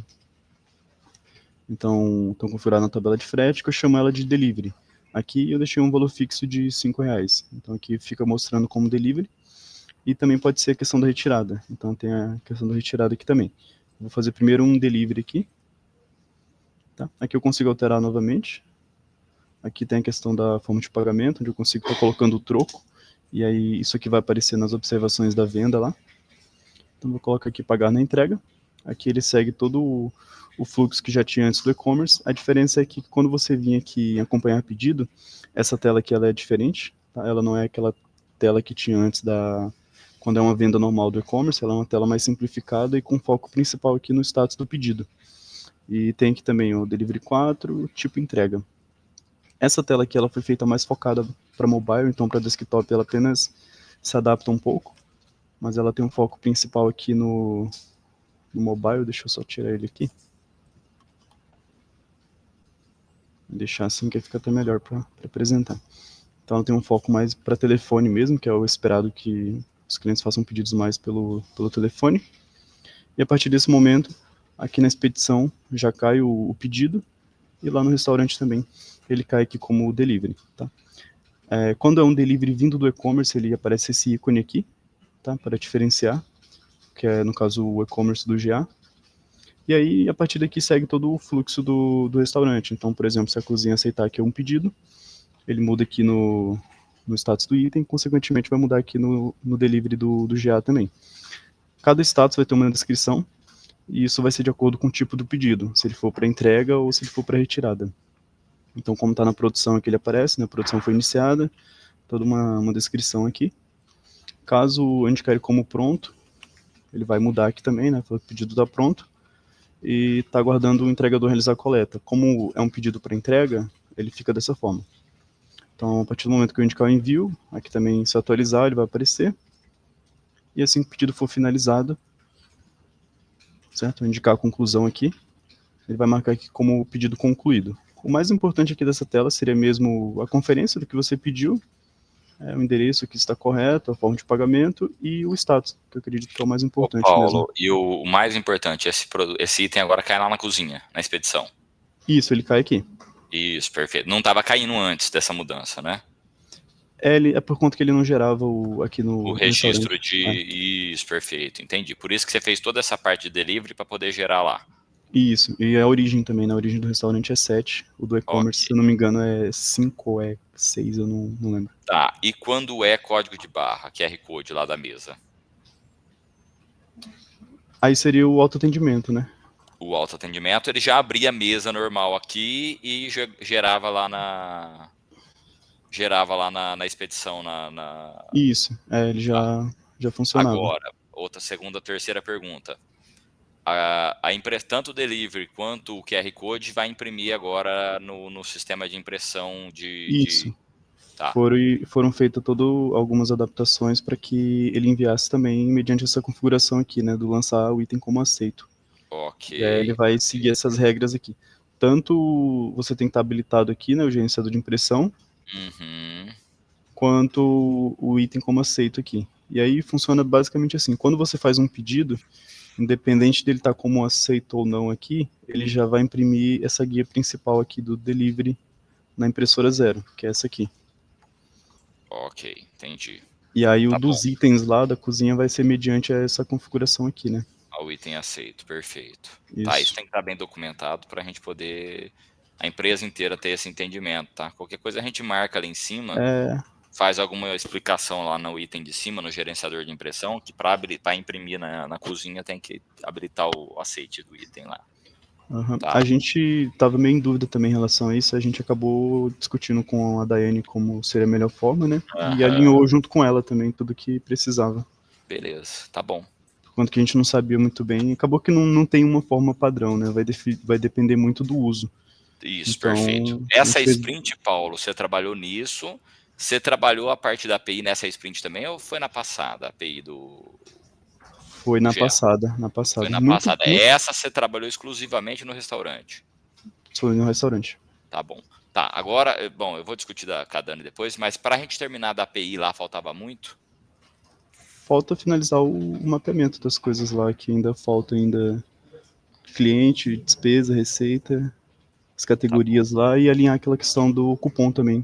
Então, estou configurando a tabela de frete, que eu chamo ela de delivery. Aqui eu deixei um valor fixo de R$5. Então, aqui fica mostrando como delivery. E também pode ser a questão da retirada. Então, tem a questão da retirada aqui também. Vou fazer primeiro um delivery aqui. Tá? Aqui eu consigo alterar novamente. Aqui tem a questão da forma de pagamento, onde eu consigo estar colocando o troco. E aí, isso aqui vai aparecer nas observações da venda lá. Então, vou colocar aqui pagar na entrega. Aqui ele segue todo o fluxo que já tinha antes do e-commerce. A diferença é que quando você vir aqui acompanhar pedido, essa tela aqui ela é diferente. Tá? Ela não é aquela tela que tinha antes quando é uma venda normal do e-commerce. Ela é uma tela mais simplificada e com foco principal aqui no status do pedido. E tem aqui também o Delivery 4, tipo entrega. Essa tela aqui ela foi feita mais focada para mobile, então para desktop ela apenas se adapta um pouco. Mas ela tem um foco principal aqui no mobile. Deixa eu só tirar ele aqui. deixar assim que fica até melhor para apresentar. Então tem um foco mais para telefone mesmo, que é o esperado que os clientes façam pedidos mais pelo telefone. E a partir desse momento, aqui na expedição já cai o pedido, e lá no restaurante também ele cai aqui como delivery, tá? Quando é um delivery vindo do e-commerce, ele aparece esse ícone aqui, tá? Para diferenciar, que é no caso o e-commerce do GA. E aí, a partir daqui, segue todo o fluxo do restaurante. Então, por exemplo, se a cozinha aceitar aqui um pedido, ele muda aqui no status do item, consequentemente vai mudar aqui no delivery do GA também. Cada status vai ter uma descrição, e isso vai ser de acordo com o tipo do pedido, se ele for para entrega ou se ele for para retirada. Então, como está na produção aqui, ele aparece, né? A produção foi iniciada, toda uma descrição aqui. Caso eu indicar ele como pronto, ele vai mudar aqui também, né? O pedido está pronto e está aguardando o entregador realizar a coleta. Como é um pedido para entrega, ele fica dessa forma. Então, a partir do momento que eu indicar o envio, aqui também se atualizar, ele vai aparecer. E assim que o pedido for finalizado, certo? Eu indicar a conclusão aqui, ele vai marcar aqui como pedido concluído. O mais importante aqui dessa tela seria mesmo a conferência do que você pediu, o endereço que está correto, a forma de pagamento e o status, que eu acredito que é o mais importante Paulo, mesmo. e o mais importante, esse item agora cai lá na cozinha, na expedição. Isso, ele cai aqui. Isso, perfeito. Não estava caindo antes dessa mudança, né? É por conta que ele não gerava aqui no registro restaurante. Isso, perfeito, entendi. Por isso que você fez toda essa parte de delivery para poder gerar lá. Isso, e a origem também, né? A origem do restaurante é 7, o do e-commerce, se eu não me engano, é 5 ou é 6, eu não lembro. Tá, e quando é código de barra, QR Code lá da mesa? Aí seria o autoatendimento, né? O autoatendimento, ele já abria a mesa normal aqui e gerava lá na expedição, Isso, ele já funcionava. Agora, segunda, terceira pergunta. Tanto o delivery quanto o QR Code vai imprimir agora no sistema de impressão Isso. Tá. Foram feitas algumas adaptações para que ele enviasse também mediante essa configuração aqui, né, do lançar o item como aceito. Ok. E aí ele vai seguir essas regras aqui. Tanto você tem que estar habilitado aqui, né, o gerenciador de impressão, quanto o item como aceito aqui. E aí funciona basicamente assim, quando você faz um pedido, independente dele estar como aceito ou não aqui, ele já vai imprimir essa guia principal aqui do delivery na impressora 0, que é essa aqui. Ok, entendi. E aí o dos itens lá da cozinha vai ser mediante essa configuração aqui, né? O item aceito, perfeito. Isso. Tá, isso tem que estar bem documentado para a gente poder, a empresa inteira ter esse entendimento, tá? Qualquer coisa a gente marca ali em cima, faz alguma explicação lá no item de cima, no gerenciador de impressão, que para imprimir na cozinha tem que habilitar o aceite do item lá. Tá. A gente estava meio em dúvida também em relação a isso, a gente acabou discutindo com a Daiane como seria a melhor forma, né? E alinhou junto com ela também tudo que precisava. Beleza, tá bom. Quanto que a gente não sabia muito bem, acabou que não tem uma forma padrão, né? Vai depender muito do uso. Isso, então, perfeito. Essa sprint, Paulo, você trabalhou nisso? Você trabalhou a parte da API nessa sprint também ou foi na passada, a API do... Foi na passada, Foi na passada. Essa você trabalhou exclusivamente no restaurante? Foi no restaurante. Tá bom. Tá, agora, bom, eu vou discutir com a Dani depois, mas para a gente terminar da API lá, faltava muito? Falta finalizar o mapeamento das coisas lá, que ainda falta cliente, despesa, receita, as categorias lá, e alinhar aquela questão do cupom também,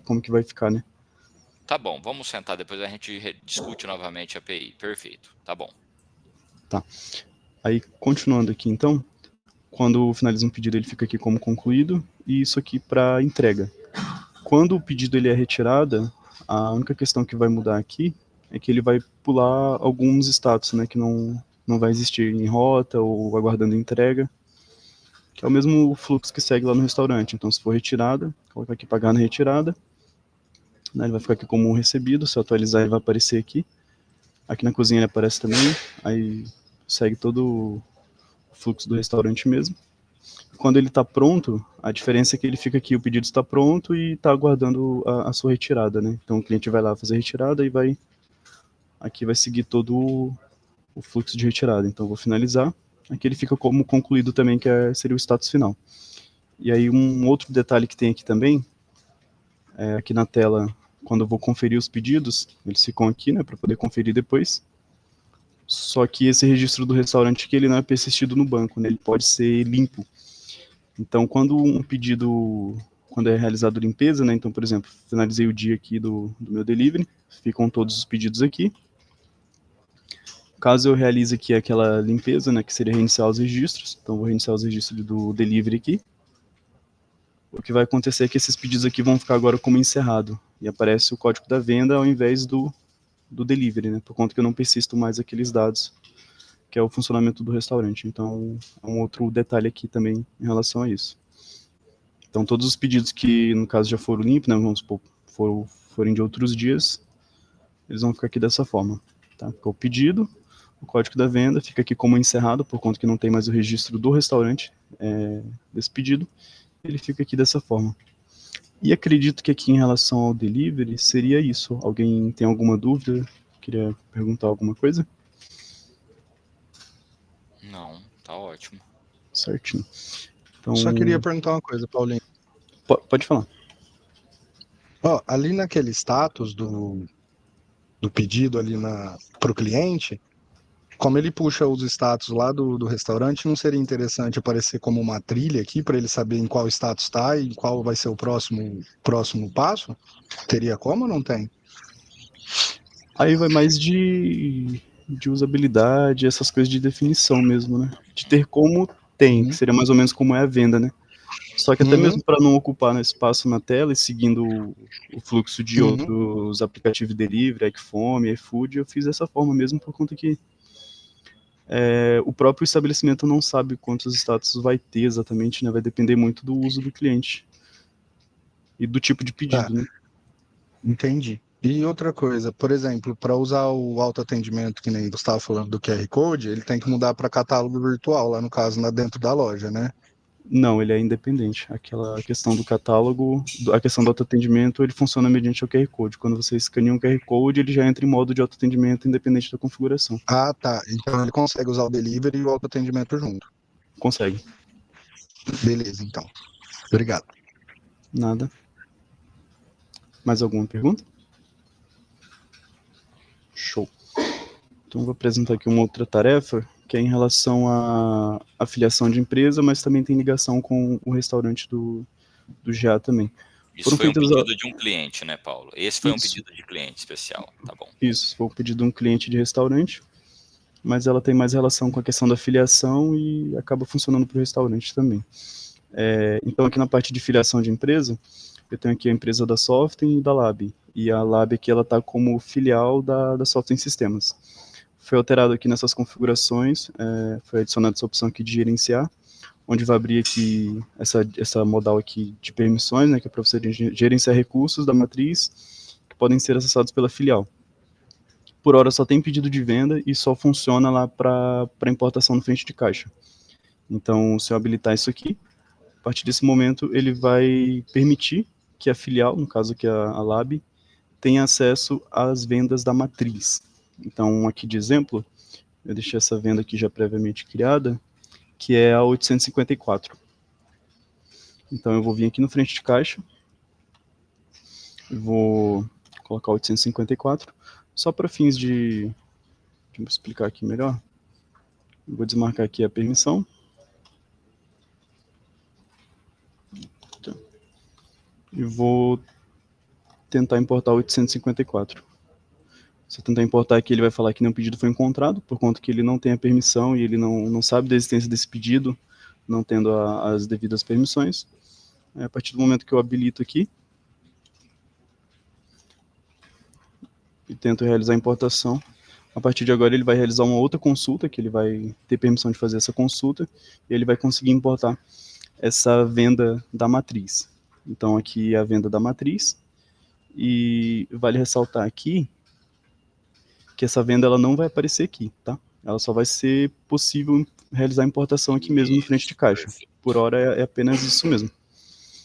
como que vai ficar, né? Tá bom, vamos sentar, depois a gente discute novamente a API. Perfeito, tá bom. Tá. Aí, continuando aqui, então, quando finaliza um pedido, ele fica aqui como concluído, e isso aqui para entrega. Quando o pedido ele é retirado, a única questão que vai mudar aqui é que ele vai pular alguns status, né, que não vai existir em rota ou aguardando entrega, que é o mesmo fluxo que segue lá no restaurante. Então, se for retirada, colocar aqui pagar na retirada, né, ele vai ficar aqui como recebido, se eu atualizar ele vai aparecer aqui. Aqui na cozinha ele aparece também, aí segue todo o fluxo do restaurante mesmo. Quando ele está pronto, a diferença é que ele fica aqui, o pedido está pronto e está aguardando a sua retirada, né? Então o cliente vai lá fazer a retirada e aqui vai seguir todo o fluxo de retirada. Então eu vou finalizar. Aqui ele fica como concluído também, que seria o status final. E aí um outro detalhe que tem aqui também, aqui na tela, quando eu vou conferir os pedidos, eles ficam aqui, né, para poder conferir depois. Só que esse registro do restaurante aqui, ele não é persistido no banco, né, ele pode ser limpo. Então, quando um pedido, quando é realizado limpeza, né, então, por exemplo, finalizei o dia aqui do meu delivery, ficam todos os pedidos aqui. Caso eu realize aqui aquela limpeza, né, que seria reiniciar os registros, então vou reiniciar os registros do delivery aqui. O que vai acontecer é que esses pedidos aqui vão ficar agora como encerrado, e aparece o código da venda ao invés do delivery, né, por conta que eu não persisto mais aqueles dados, que é o funcionamento do restaurante. Então, é um outro detalhe aqui também em relação a isso. Então, todos os pedidos que, no caso, já foram limpos, né, vamos supor, forem de outros dias, eles vão ficar aqui dessa forma, tá? Ficou o pedido, o código da venda, fica aqui como encerrado, por conta que não tem mais o registro do restaurante desse pedido, ele fica aqui dessa forma. E acredito que aqui em relação ao delivery seria isso. Alguém tem alguma dúvida? Queria perguntar alguma coisa? Não, tá ótimo. Certinho. Então, Só queria perguntar uma coisa, Paulinho. Pode falar. Ó, ali naquele status do pedido ali para o cliente, como ele puxa os status lá do restaurante, não seria interessante aparecer como uma trilha aqui para ele saber em qual status está e qual vai ser o próximo passo? Teria como ou não tem? Aí vai mais de usabilidade, essas coisas de definição mesmo, né? De ter como tem, que seria mais ou menos como é a venda, né? Só que até mesmo para não ocupar espaço na tela e seguindo o fluxo de outros aplicativos de delivery, iFome, iFood, eu fiz dessa forma mesmo por conta que o próprio estabelecimento não sabe quantos status vai ter exatamente, né? Vai depender muito do uso do cliente e do tipo de pedido, né? Entendi. E outra coisa, por exemplo, para usar o autoatendimento, que nem você estava falando do QR Code, ele tem que mudar para catálogo virtual, lá no caso, dentro da loja, né? Não, ele é independente. Aquela questão do catálogo, a questão do autoatendimento, ele funciona mediante o QR Code. Quando você escaneia um QR Code, ele já entra em modo de autoatendimento independente da configuração. Ah, tá. Então ele consegue usar o delivery e o autoatendimento junto. Consegue. Beleza, então. Obrigado. Nada. Mais alguma pergunta? Show. Então vou apresentar aqui uma outra tarefa, que é em relação à afiliação de empresa, mas também tem ligação com o restaurante do GA também. Isso foi um pedido de um cliente, né, Paulo? Esse foi um pedido de cliente especial, tá bom. Isso, foi um pedido de um cliente de restaurante, mas ela tem mais relação com a questão da filiação e acaba funcionando para o restaurante também. Então aqui na parte de filiação de empresa, eu tenho aqui a empresa da Softem e da Lab, e a Lab aqui ela está como filial da Softem Sistemas. Foi alterado aqui nessas configurações, foi adicionada essa opção aqui de gerenciar, onde vai abrir aqui essa modal aqui de permissões, né, que é para você gerenciar recursos da matriz que podem ser acessados pela filial. Por hora só tem pedido de venda e só funciona lá para importação no frente de caixa. Então, se eu habilitar isso aqui, a partir desse momento ele vai permitir que a filial, no caso aqui a Lab, tenha acesso às vendas da matriz. Então, aqui de exemplo, eu deixei essa venda aqui já previamente criada, que é a 854. Então, eu vou vir aqui no frente de caixa, vou colocar 854, só para fins de explicar aqui melhor, vou desmarcar aqui a permissão. E vou tentar importar 854. Se eu tentar importar aqui, ele vai falar que nenhum pedido foi encontrado, por conta que ele não tem a permissão e ele não sabe da existência desse pedido, não tendo as devidas permissões. A partir do momento que eu habilito aqui, e tento realizar a importação, a partir de agora ele vai realizar uma outra consulta, que ele vai ter permissão de fazer essa consulta, e ele vai conseguir importar essa venda da matriz. Então aqui é a venda da matriz, e vale ressaltar aqui que essa venda ela não vai aparecer aqui, tá? Ela só vai ser possível realizar a importação aqui mesmo no frente de caixa. Por hora é apenas isso mesmo.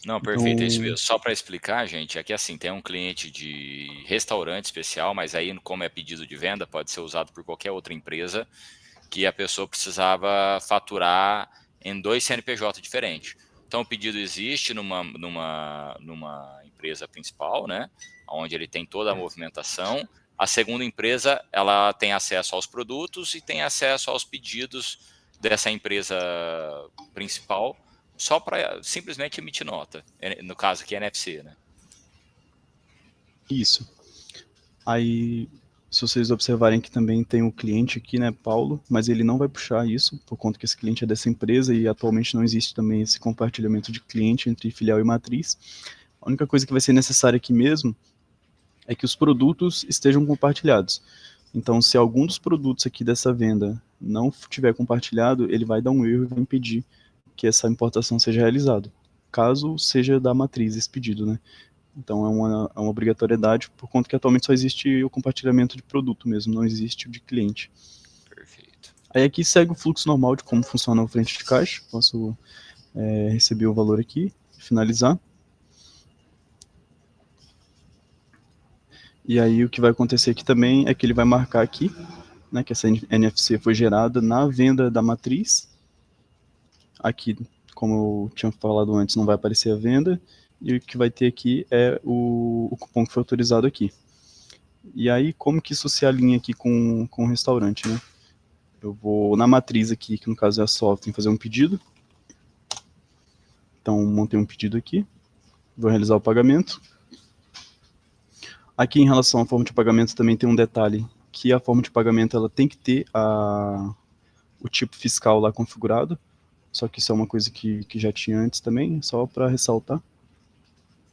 Não, perfeito, é isso mesmo. Só para explicar, gente, aqui assim, tem um cliente de restaurante especial, mas aí como é pedido de venda, pode ser usado por qualquer outra empresa, que a pessoa precisava faturar em 2 CNPJ diferentes. Então, o pedido existe numa empresa principal, né? Onde ele tem toda a movimentação. A segunda empresa, ela tem acesso aos produtos e tem acesso aos pedidos dessa empresa principal, só para simplesmente emitir nota. No caso aqui é NFC, né? Isso. Aí, se vocês observarem que também tem um cliente aqui, né, Paulo, mas ele não vai puxar isso, por conta que esse cliente é dessa empresa e atualmente não existe também esse compartilhamento de cliente entre filial e matriz. A única coisa que vai ser necessária aqui mesmo é que os produtos estejam compartilhados. Então, se algum dos produtos aqui dessa venda não tiver compartilhado, ele vai dar um erro e vai impedir que essa importação seja realizada, caso seja da matriz esse pedido, né? Então, é uma obrigatoriedade, por conta que atualmente só existe o compartilhamento de produto mesmo, não existe o de cliente. Perfeito. Aí aqui segue o fluxo normal de como funciona o frente de caixa. Posso receber o valor aqui, finalizar. E aí o que vai acontecer aqui também é que ele vai marcar aqui, né, que essa NFC foi gerada na venda da matriz. Aqui, como eu tinha falado antes, não vai aparecer a venda. E o que vai ter aqui é o cupom que foi autorizado aqui. E aí, como que isso se alinha aqui com o restaurante, né? Eu vou na matriz aqui, que no caso é a software, fazer um pedido. Então, montei um pedido aqui. Vou realizar o pagamento. Aqui, em relação à forma de pagamento, também tem um detalhe, que a forma de pagamento ela tem que ter o tipo fiscal lá configurado. Só que isso é uma coisa que já tinha antes também, só para ressaltar.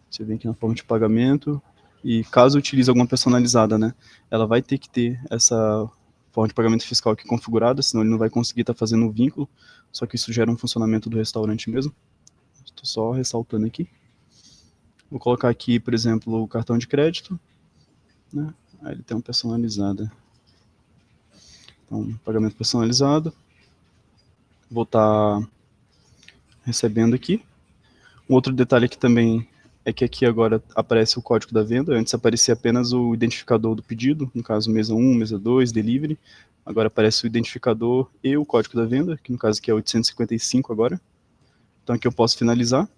Você vem aqui na forma de pagamento, e caso utilize alguma personalizada, né, ela vai ter que ter essa forma de pagamento fiscal aqui configurada, senão ele não vai conseguir estar fazendo um vínculo, só que isso gera um funcionamento do restaurante mesmo. Estou só ressaltando aqui. Vou colocar aqui, por exemplo, o cartão de crédito, né, aí ele tem uma personalizada. Então, pagamento personalizado. Vou estar recebendo aqui. Um outro detalhe aqui também é que aqui agora aparece o código da venda. Antes aparecia apenas o identificador do pedido, no caso mesa 1, mesa 2, delivery. Agora aparece o identificador e o código da venda, que no caso aqui é 855 agora. Então aqui eu posso finalizar.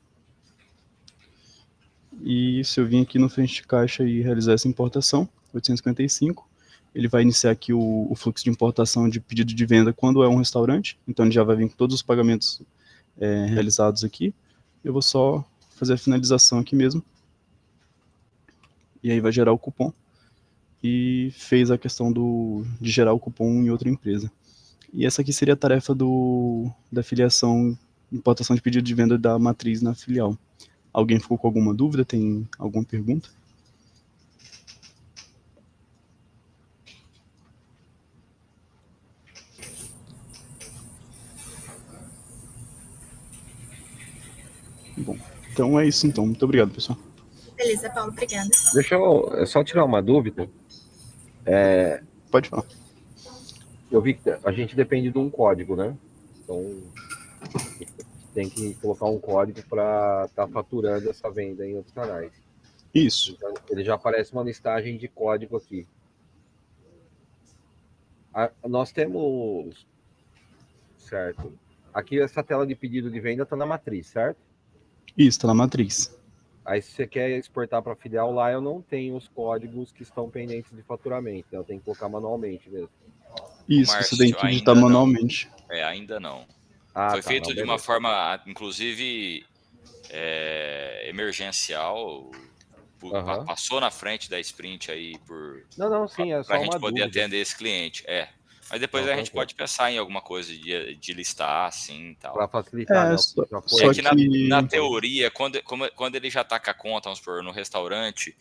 E se eu vir aqui no frente de caixa e realizar essa importação, 855, ele vai iniciar aqui o fluxo de importação de pedido de venda quando é um restaurante. Então ele já vai vir com todos os pagamentos realizados aqui. Eu vou só fazer a finalização aqui mesmo. E aí vai gerar o cupom. E fez a questão de gerar o cupom em outra empresa. E essa aqui seria a tarefa da filiação, importação de pedido de venda da matriz na filial. Alguém ficou com alguma dúvida? Tem alguma pergunta? Bom, então é isso então. Muito obrigado, pessoal. Beleza, Paulo, obrigada. Deixa eu só tirar uma dúvida. Pode falar. Eu vi que a gente depende de um código, né? Então, tem que colocar um código para estar faturando essa venda em outros canais. Isso. Então, ele já aparece uma listagem de código aqui. Nós temos... Certo. Aqui essa tela de pedido de venda está na matriz, certo? Isso, está na matriz. Aí se você quer exportar para filial lá, eu não tenho os códigos que estão pendentes de faturamento. Então eu tenho que colocar manualmente mesmo. Isso, Márcio, você tem que digitar manualmente. Ainda não. Foi feito de uma forma, inclusive, emergencial. Passou na frente da Sprint aí sim, é só pra gente uma poder dúvida. atender esse cliente. Mas depois a gente pode pensar em alguma coisa de listar, assim e tal. Para facilitar, né? Só que na teoria, quando ele já está com a conta, vamos supor, no restaurante,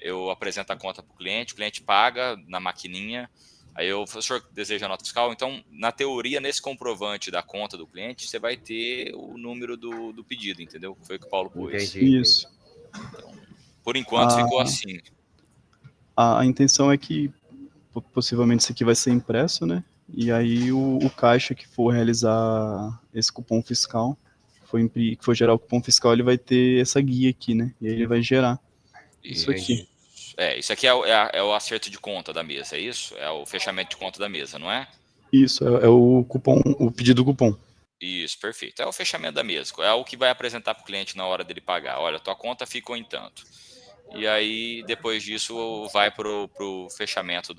eu apresento a conta para o cliente paga na maquininha, aí o senhor deseja a nota fiscal, então, na teoria, nesse comprovante da conta do cliente, você vai ter o número do pedido, entendeu? Foi o que o Paulo pôs. Isso. Então, por enquanto, ficou assim. A intenção é que possivelmente isso aqui vai ser impresso, né? E aí o caixa que for realizar esse cupom fiscal, que for gerar o cupom fiscal, ele vai ter essa guia aqui, né? E aí ele vai gerar isso aqui. Isso aqui é o acerto de conta da mesa, é isso? É o fechamento de conta da mesa, não é? Isso, é o cupom, o pedido cupom. Isso, perfeito. É o fechamento da mesa. É o que vai apresentar para o cliente na hora dele pagar. Olha, tua conta ficou em tanto. E aí, depois disso, vai para o fechamento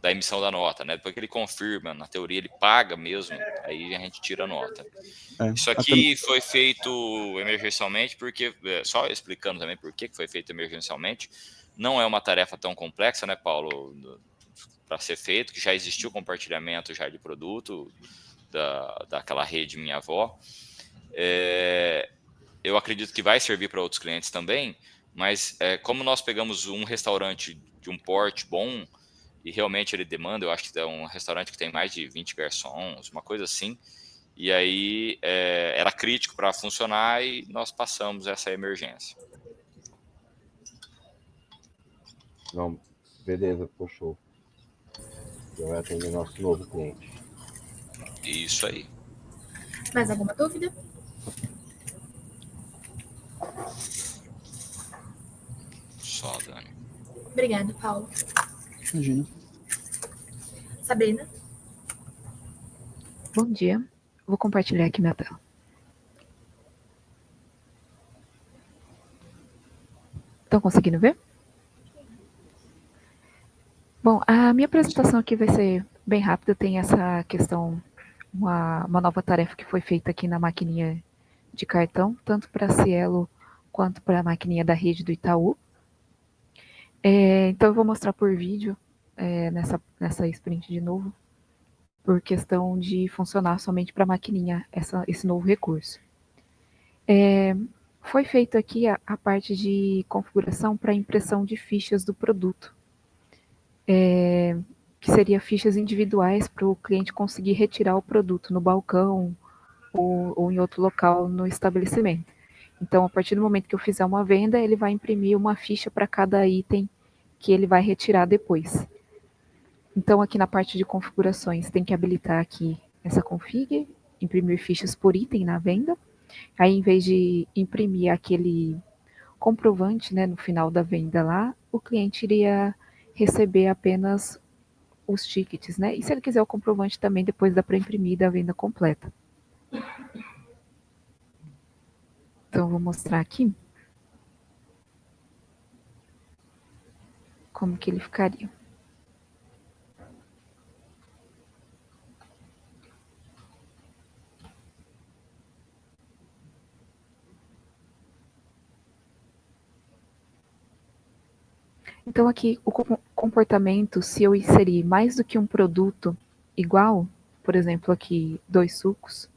da emissão da nota, né? Depois que ele confirma, na teoria ele paga mesmo, aí a gente tira a nota. Isso aqui foi feito emergencialmente, porque, só explicando também por que foi feito emergencialmente, não é uma tarefa tão complexa, né, Paulo, para ser feito, que já existiu compartilhamento já de produto daquela rede Minha Avó. Eu acredito que vai servir para outros clientes também, mas como nós pegamos um restaurante de um porte bom, e realmente ele demanda, eu acho que é um restaurante que tem mais de 20 garçons, uma coisa assim, e aí era crítico para funcionar e nós passamos essa emergência. Não, beleza, ficou show. Eu vou atender nosso novo cliente. Isso aí. Mais alguma dúvida? Só, Dani. Obrigada, Paulo. Imagina. Sabrina? Bom dia. Vou compartilhar aqui minha tela. Estão conseguindo ver? Bom, a minha apresentação aqui vai ser bem rápida. Tem essa questão, uma nova tarefa que foi feita aqui na maquininha de cartão, tanto para a Cielo quanto para a maquininha da rede do Itaú. Então eu vou mostrar por vídeo nessa sprint de novo, por questão de funcionar somente para a maquininha esse novo recurso. Foi feito aqui a parte de configuração para impressão de fichas do produto, que seria fichas individuais para o cliente conseguir retirar o produto no balcão ou em outro local no estabelecimento. Então, a partir do momento que eu fizer uma venda, ele vai imprimir uma ficha para cada item que ele vai retirar depois. Então, aqui na parte de configurações, tem que habilitar aqui essa config, imprimir fichas por item na venda. Aí, em vez de imprimir aquele comprovante, né, no final da venda lá, o cliente iria receber apenas os tickets, né? E se ele quiser o comprovante também, depois dá para imprimir da venda completa. Então, vou mostrar aqui como que ele ficaria. Então, aqui, o comportamento, se eu inserir mais do que um produto igual, por exemplo, aqui 2 sucos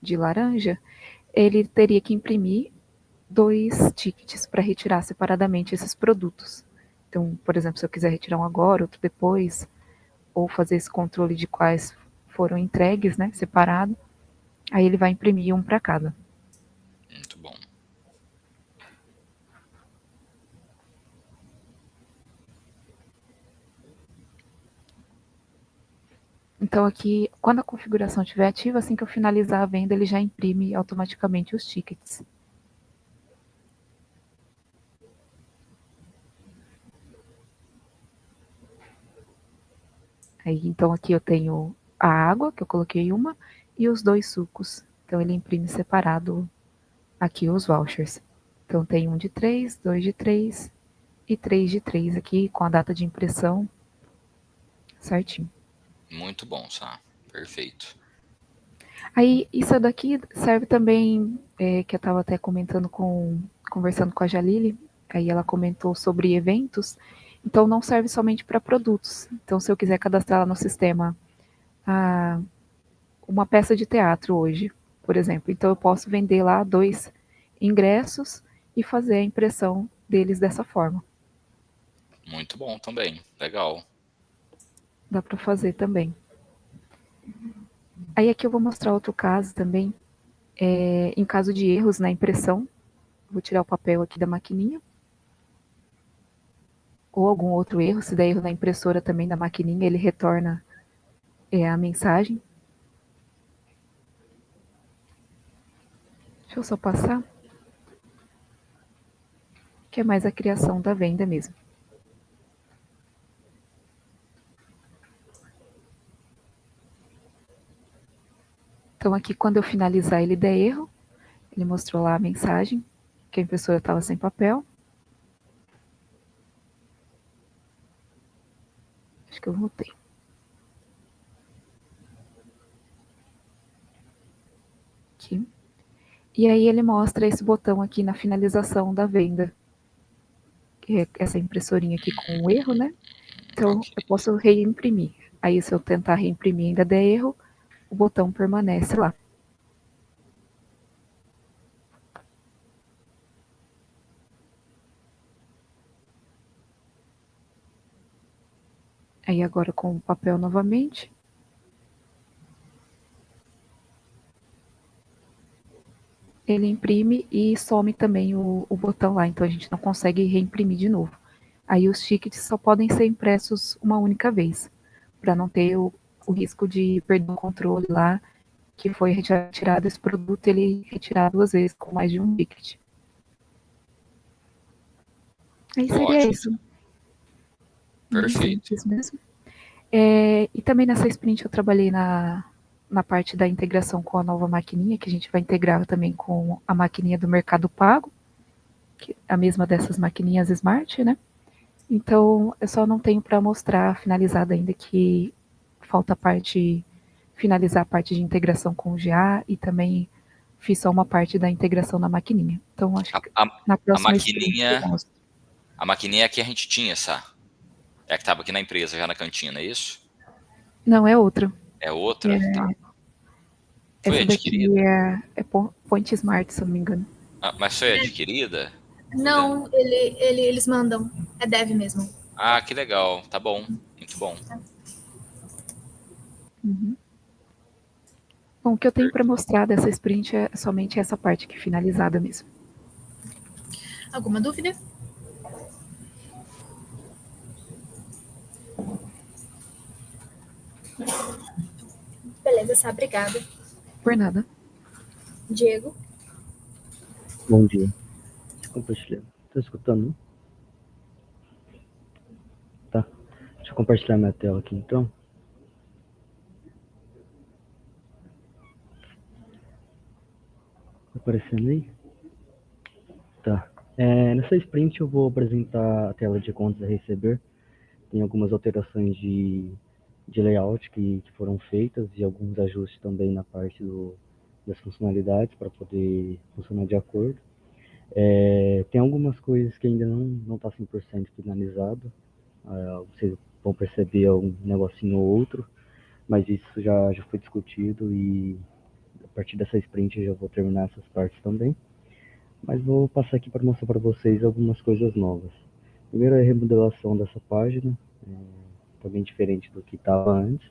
de laranja, ele teria que imprimir 2 tickets para retirar separadamente esses produtos. Então, por exemplo, se eu quiser retirar um agora, outro depois, ou fazer esse controle de quais foram entregues, né, separado, aí ele vai imprimir um para cada. Muito bom. Então aqui, quando a configuração estiver ativa, assim que eu finalizar a venda, ele já imprime automaticamente os tickets. Aí, então aqui eu tenho a água, que eu coloquei uma, e os 2 sucos. Então ele imprime separado aqui os vouchers. Então tem 1 de 3, 2 de 3 e 3 de 3 aqui, com a data de impressão certinho. Muito bom, Sá. Perfeito. Aí, isso daqui serve também, que eu estava até conversando com a Jalili, aí ela comentou sobre eventos, então não serve somente para produtos. Então, se eu quiser cadastrar lá no sistema uma peça de teatro hoje, por exemplo, então eu posso vender lá 2 ingressos e fazer a impressão deles dessa forma. Muito bom também. Legal. Dá para fazer também. Aí aqui eu vou mostrar outro caso também, em caso de erros na impressão. Vou tirar o papel aqui da maquininha. Ou algum outro erro, se der erro na impressora também da maquininha, ele retorna a mensagem. Deixa eu só passar. Que é mais a criação da venda mesmo. Então aqui quando eu finalizar ele der erro, ele mostrou lá a mensagem que a impressora estava sem papel. Acho que eu voltei. Aqui. E aí ele mostra esse botão aqui na finalização da venda. Que é essa impressorinha aqui com o erro, né? Então eu posso reimprimir. Aí se eu tentar reimprimir e ainda der erro, o botão permanece lá. Aí agora com o papel novamente. Ele imprime e some também o botão lá, então a gente não consegue reimprimir de novo. Aí os tickets só podem ser impressos uma única vez, para não ter o risco de perder o controle lá, que foi retirado esse produto, ele retirar 2 vezes com mais de um ticket. Aí seria Ótimo. isso. Perfeito. Isso mesmo. E também nessa sprint eu trabalhei na parte da integração com a nova maquininha, que a gente vai integrar também com a maquininha do Mercado Pago, que é a mesma dessas maquininhas Smart, né? Então, eu só não tenho para mostrar finalizada ainda, que falta finalizar a parte de integração com o GA e também fiz só uma parte da integração na maquininha. Então, acho que na próxima a maquininha que a gente tinha, essa. É a que estava aqui na empresa, já na cantina, é isso? Não, é outra. É outra? Tá. Foi essa adquirida? Daqui é Point Smart, se eu não me engano. Ah, mas foi adquirida? Não, eles mandam. É dev mesmo. Ah, que legal. Tá bom. Muito bom. Uhum. Bom, o que eu tenho para mostrar dessa sprint é somente essa parte aqui finalizada mesmo. Alguma dúvida? Beleza, Sá, obrigada. Por nada. Diego? Bom dia. Compartilhar. Tá escutando? Tá. Deixa eu compartilhar minha tela aqui, então. Tá aparecendo aí? Tá. Nessa sprint eu vou apresentar a tela de contas a receber. Tem algumas alterações de layout que foram feitas e alguns ajustes também na parte das funcionalidades para poder funcionar de acordo. Tem algumas coisas que ainda não está 100% finalizado. Vocês vão perceber um negocinho ou outro, mas isso já foi discutido e a partir dessa sprint eu já vou terminar essas partes também. Mas vou passar aqui para mostrar para vocês algumas coisas novas. Primeiro é a remodelação dessa página, também diferente do que estava antes.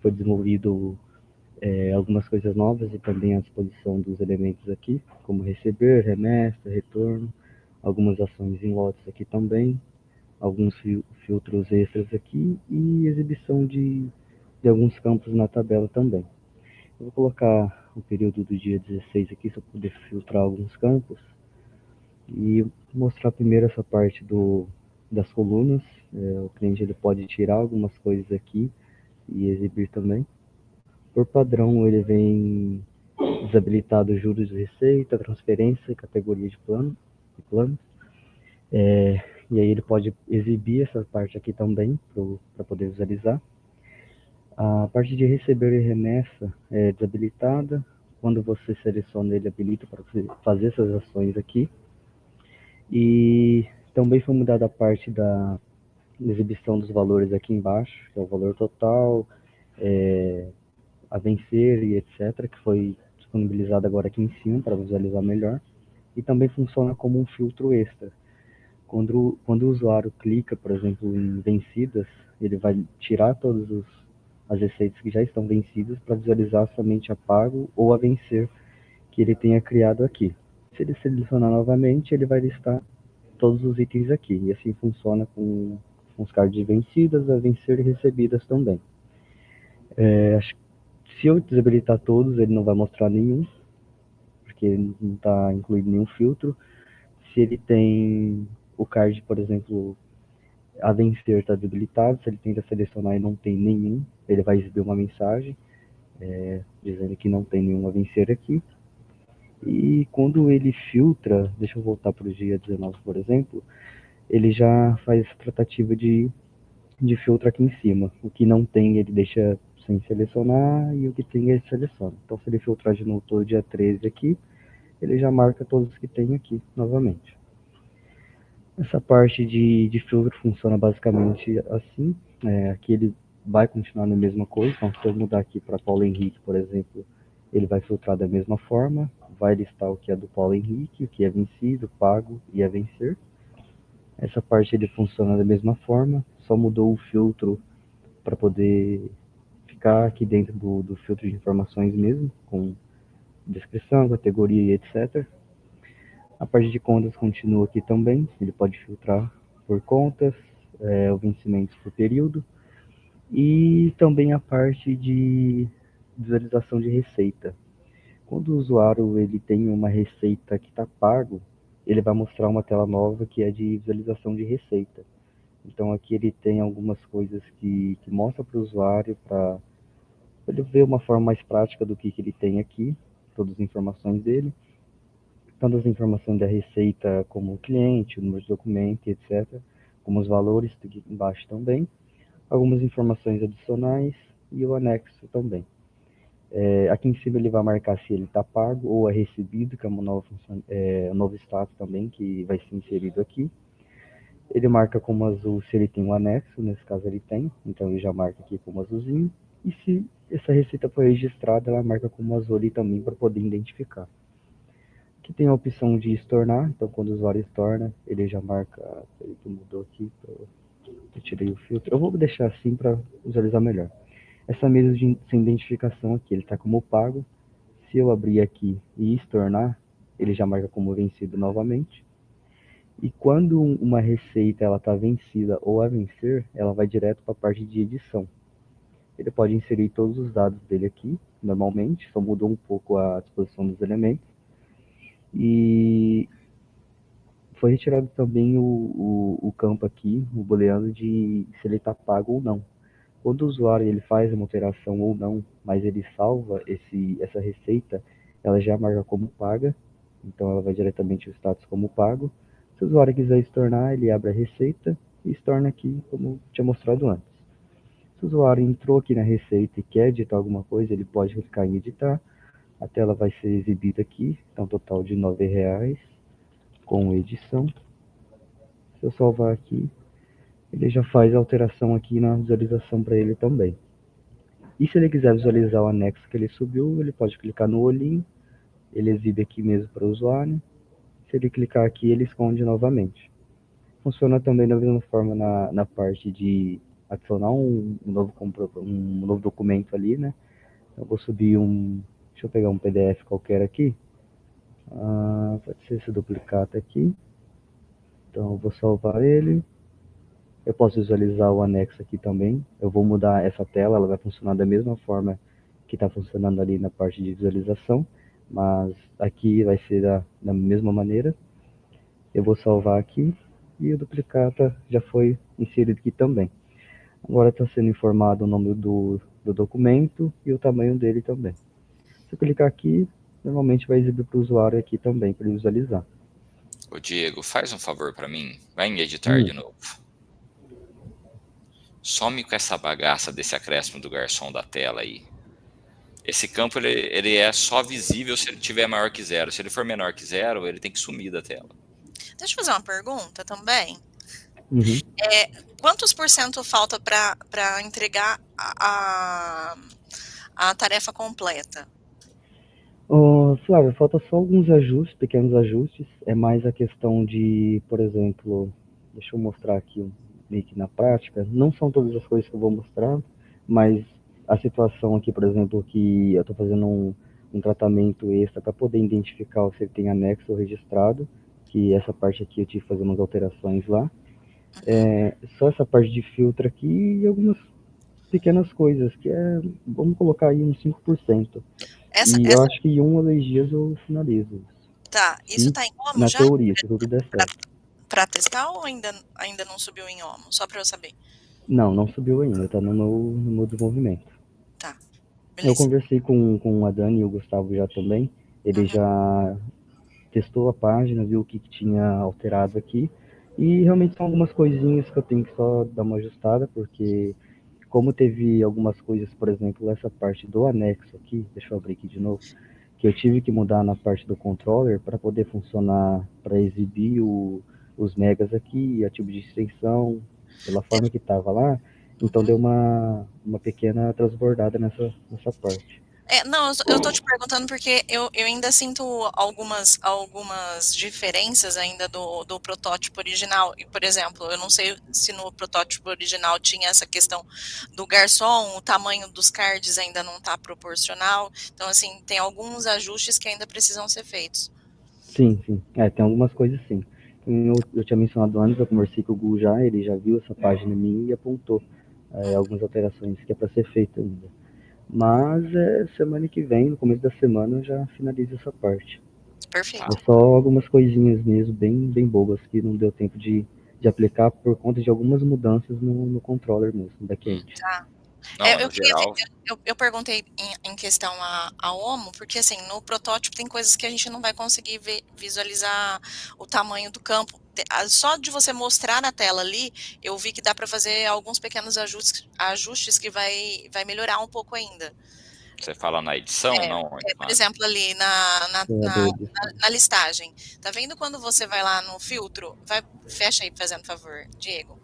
Foi desenvolvido algumas coisas novas e também a disposição dos elementos aqui, como receber, remessa, retorno, algumas ações em lotes aqui também, alguns filtros extras aqui e exibição de alguns campos na tabela também. Eu vou colocar o período do dia 16 aqui, só para poder filtrar alguns campos e mostrar primeiro essa parte das colunas. O cliente ele pode tirar algumas coisas aqui e exibir também. Por padrão, ele vem desabilitado juros de receita, transferência, categoria de planos. E aí ele pode exibir essa parte aqui também, para poder visualizar. A parte de receber e remessa é desabilitada. Quando você seleciona, ele habilita para fazer essas ações aqui. E também foi mudada a parte da exibição dos valores aqui embaixo, que é o valor total, a vencer e etc., que foi disponibilizado agora aqui em cima para visualizar melhor. E também funciona como um filtro extra. Quando o usuário clica, por exemplo, em vencidas, ele vai tirar todas as receitas que já estão vencidas para visualizar somente a pago ou a vencer que ele tenha criado aqui. Se ele selecionar novamente, ele vai listar todos os itens aqui. E assim funciona com os cards vencidas, a vencer e recebidas também. Acho que se eu desabilitar todos, ele não vai mostrar nenhum, porque não está incluído nenhum filtro. Se ele tem o card, por exemplo, a vencer está desabilitado, se ele tenta selecionar e não tem nenhum, ele vai exibir uma mensagem. dizendo que não tem nenhum a vencer aqui. E quando ele filtra, deixa eu voltar para o dia 19, por exemplo, ele já faz tratativa de filtro aqui em cima. O que não tem, ele deixa sem selecionar, e o que tem, ele seleciona. Então, se ele filtrar de novo todo dia 13 aqui, ele já marca todos os que tem aqui novamente. Essa parte de filtro funciona basicamente assim. Aqui ele vai continuar na mesma coisa. Então, se eu mudar aqui para Paulo Henrique, por exemplo, ele vai filtrar da mesma forma. Vai listar o que é do Paulo Henrique, o que é vencido, pago e a vencer. Essa parte ele funciona da mesma forma. Só mudou o filtro para poder ficar aqui dentro do filtro de informações mesmo, com descrição, categoria e etc. A parte de contas continua aqui também. Ele pode filtrar por contas, o vencimento por período, e também a parte de visualização de receita. Quando o usuário ele tem uma receita que está pago, ele vai mostrar uma tela nova que é de visualização de receita. Então aqui ele tem algumas coisas que mostra para o usuário, para ele ver uma forma mais prática do que ele tem aqui, todas as informações dele. Tanto as informações da receita como o cliente, o número de documento, etc. Como os valores aqui embaixo também. Algumas informações adicionais e o anexo também. Aqui em cima ele vai marcar se ele está pago ou é recebido, que é uma nova função, um novo status também que vai ser inserido aqui. Ele marca como azul se ele tem um anexo, nesse caso ele tem, então ele já marca aqui como azulzinho. E se essa receita foi registrada, ela marca como azul ali também para poder identificar. Aqui tem a opção de estornar, então quando o usuário estorna, ele já marca, peraí que mudou aqui, eu tirei o filtro. Eu vou deixar assim para visualizar melhor. Essa mesa sem identificação aqui, ele está como pago. Se eu abrir aqui e estornar, ele já marca como vencido novamente. E quando uma receita está vencida ou a vencer, ela vai direto para a parte de edição. Ele pode inserir todos os dados dele aqui, normalmente, só mudou um pouco a disposição dos elementos. E foi retirado também o campo aqui, o booleano, de se ele está pago ou não. Quando o usuário ele faz uma alteração ou não, mas ele salva essa receita, ela já marca como paga, então ela vai diretamente ao status como pago. Se o usuário quiser estornar, ele abre a receita e estorna aqui, como tinha mostrado antes. Se o usuário entrou aqui na receita e quer editar alguma coisa, ele pode clicar em editar. A tela vai ser exibida aqui, então total de R$ 9,00 com edição. Se eu salvar aqui, ele já faz a alteração aqui na visualização para ele também. E se ele quiser visualizar o anexo que ele subiu, ele pode clicar no olhinho, ele exibe aqui mesmo para o usuário. Se ele clicar aqui, ele esconde novamente. Funciona também da mesma forma na parte de adicionar um novo documento ali, né? Eu vou subir deixa eu pegar um PDF qualquer aqui. Pode ser esse duplicata aqui. Então eu vou salvar ele. Eu posso visualizar o anexo aqui também. Eu vou mudar essa tela, ela vai funcionar da mesma forma que está funcionando ali na parte de visualização, mas aqui vai ser da mesma maneira. Eu vou salvar aqui e o duplicata já foi inserido aqui também. Agora está sendo informado o nome do documento e o tamanho dele também. Se eu clicar aqui, normalmente vai exibir para o usuário aqui também, para ele visualizar. Ô Diego, faz um favor para mim, vai em editar de novo. Some com essa bagaça desse acréscimo do garçom da tela aí. Esse campo ele é só visível se ele tiver maior que 0. Se ele for menor que 0, ele tem que sumir da tela. Deixa eu fazer uma pergunta também. Uhum. Quantos % falta para entregar a tarefa completa? Flávio, falta só alguns ajustes, pequenos ajustes. É mais a questão de, por exemplo, deixa eu mostrar aqui meio que na prática. Não são todas as coisas que eu vou mostrar, mas a situação aqui, por exemplo, que eu estou fazendo um tratamento extra para poder identificar se ele tem anexo ou registrado, que essa parte aqui eu tive que fazer umas alterações lá. Só essa parte de filtro aqui e algumas pequenas coisas, que vamos colocar aí uns 5%. Eu acho que em 1 ou 2 dias eu finalizo. Tá, isso está em OMO na já? Na teoria, se tudo der certo. Para testar ou ainda não subiu em OMO? Só para eu saber. Não subiu ainda, tá no meu desenvolvimento. Tá. Eu conversei com a Dani e o Gustavo já também. Ele já testou a página, viu o que tinha alterado aqui. E realmente são algumas coisinhas que eu tenho que só dar uma ajustada, porque como teve algumas coisas, por exemplo, essa parte do anexo aqui, deixa eu abrir aqui de novo, que eu tive que mudar na parte do controller para poder funcionar, para exibir os megas aqui, a tipo de extensão, pela forma que estava lá. Então deu uma pequena transbordada nessa parte. Não, eu tô te perguntando porque eu ainda sinto algumas diferenças ainda do protótipo original. E, por exemplo, eu não sei se no protótipo original tinha essa questão do garçom, o tamanho dos cards ainda não está proporcional. Então, assim, tem alguns ajustes que ainda precisam ser feitos. Sim. Tem algumas coisas sim. Eu tinha mencionado antes, eu conversei com o Gu já, ele já viu essa página minha e apontou algumas alterações que é para ser feita ainda. Mas semana que vem, no começo da semana, eu já finalizo essa parte. Perfeito. É só algumas coisinhas mesmo, bem bobas, que não deu tempo de aplicar por conta de algumas mudanças no controller mesmo, no back-end. Tá. Não, no geral... Eu perguntei em questão a OMO, porque assim, no protótipo tem coisas que a gente não vai conseguir visualizar o tamanho do campo. Só de você mostrar na tela ali, eu vi que dá para fazer alguns pequenos ajustes que vai melhorar um pouco ainda. Você fala na edição, não? Por exemplo, ali na listagem. Tá vendo quando você vai lá no filtro? Fecha aí, fazendo favor, Diego.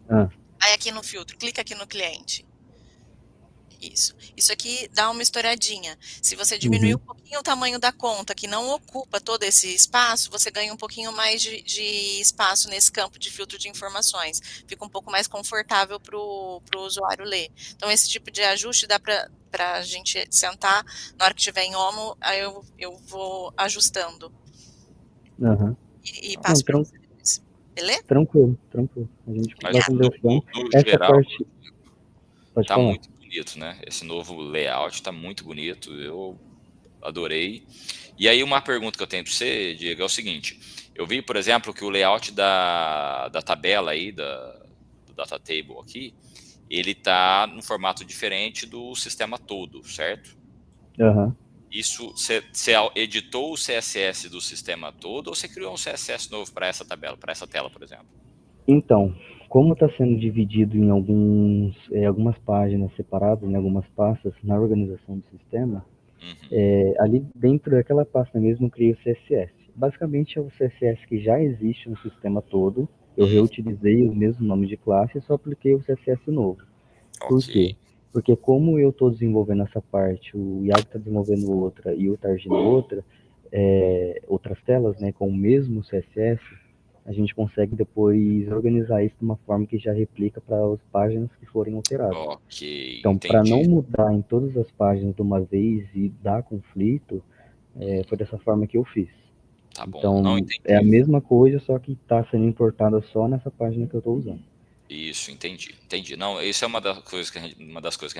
Vai aqui no filtro, clica aqui no cliente. Isso aqui dá uma estouradinha. Se você diminuir um pouquinho o tamanho da conta, que não ocupa todo esse espaço, você ganha um pouquinho mais de espaço nesse campo de filtro de informações. Fica um pouco mais confortável para o usuário ler. Então, esse tipo de ajuste dá para a gente sentar, na hora que tiver em OMO, aí eu vou ajustando. E passo para vocês. Beleza? Tranquilo. A gente vai conversando. No geral, parte... Pode falar. Muito bonito, né? Esse novo layout tá muito bonito, eu adorei. E aí uma pergunta que eu tenho para você, Diego, é o seguinte: eu vi, por exemplo, que o layout da tabela aí, do data table aqui, ele tá num formato diferente do sistema todo, certo? Isso, você editou o CSS do sistema todo ou você criou um CSS novo para essa tabela, para essa tela, por exemplo? Então, como está sendo dividido em algumas páginas separadas, em algumas pastas, na organização do sistema, ali dentro daquela pasta mesmo eu criei o CSS. Basicamente é o CSS que já existe no sistema todo, eu reutilizei o mesmo nome de classe e só apliquei o CSS novo. Por quê? Porque como eu estou desenvolvendo essa parte, o Iago está desenvolvendo outra e o Targino outra, outras telas, né, com o mesmo CSS, a gente consegue depois organizar isso de uma forma que já replica para as páginas que forem alteradas. Então, para não mudar em todas as páginas de uma vez e dar conflito, foi dessa forma que eu fiz. Então, é a mesma coisa, só que está sendo importada só nessa página que eu estou usando. Isso, entendi. Não, isso é uma das coisas que a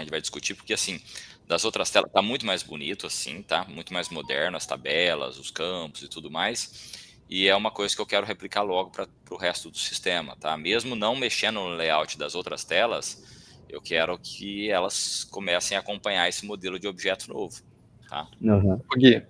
gente vai discutir, porque assim, das outras telas tá muito mais bonito, assim, tá? Muito mais moderno, as tabelas, os campos e tudo mais. E é uma coisa que eu quero replicar logo para o resto do sistema, tá? Mesmo não mexendo no layout das outras telas, eu quero que elas comecem a acompanhar esse modelo de objeto novo, tá? Gui,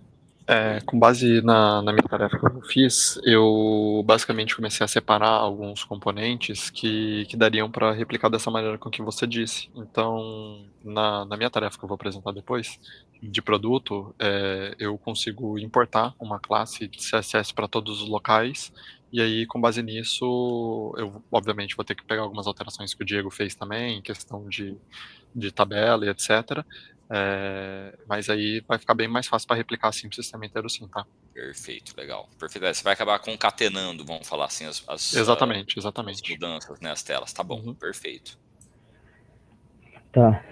com base na minha tarefa que eu fiz, eu basicamente comecei a separar alguns componentes que dariam para replicar dessa maneira com que você disse. Então, na minha tarefa que eu vou apresentar depois, de produto, eu consigo importar uma classe de CSS para todos os locais, e aí, com base nisso, eu obviamente vou ter que pegar algumas alterações que o Diego fez também, em questão de tabela e etc., mas aí vai ficar bem mais fácil para replicar assim pro sistema inteiro sim, tá? Perfeito, legal. Perfeito. Você vai acabar concatenando, vamos falar assim, Exatamente. as mudanças, né, as telas. Tá bom, perfeito. Tá.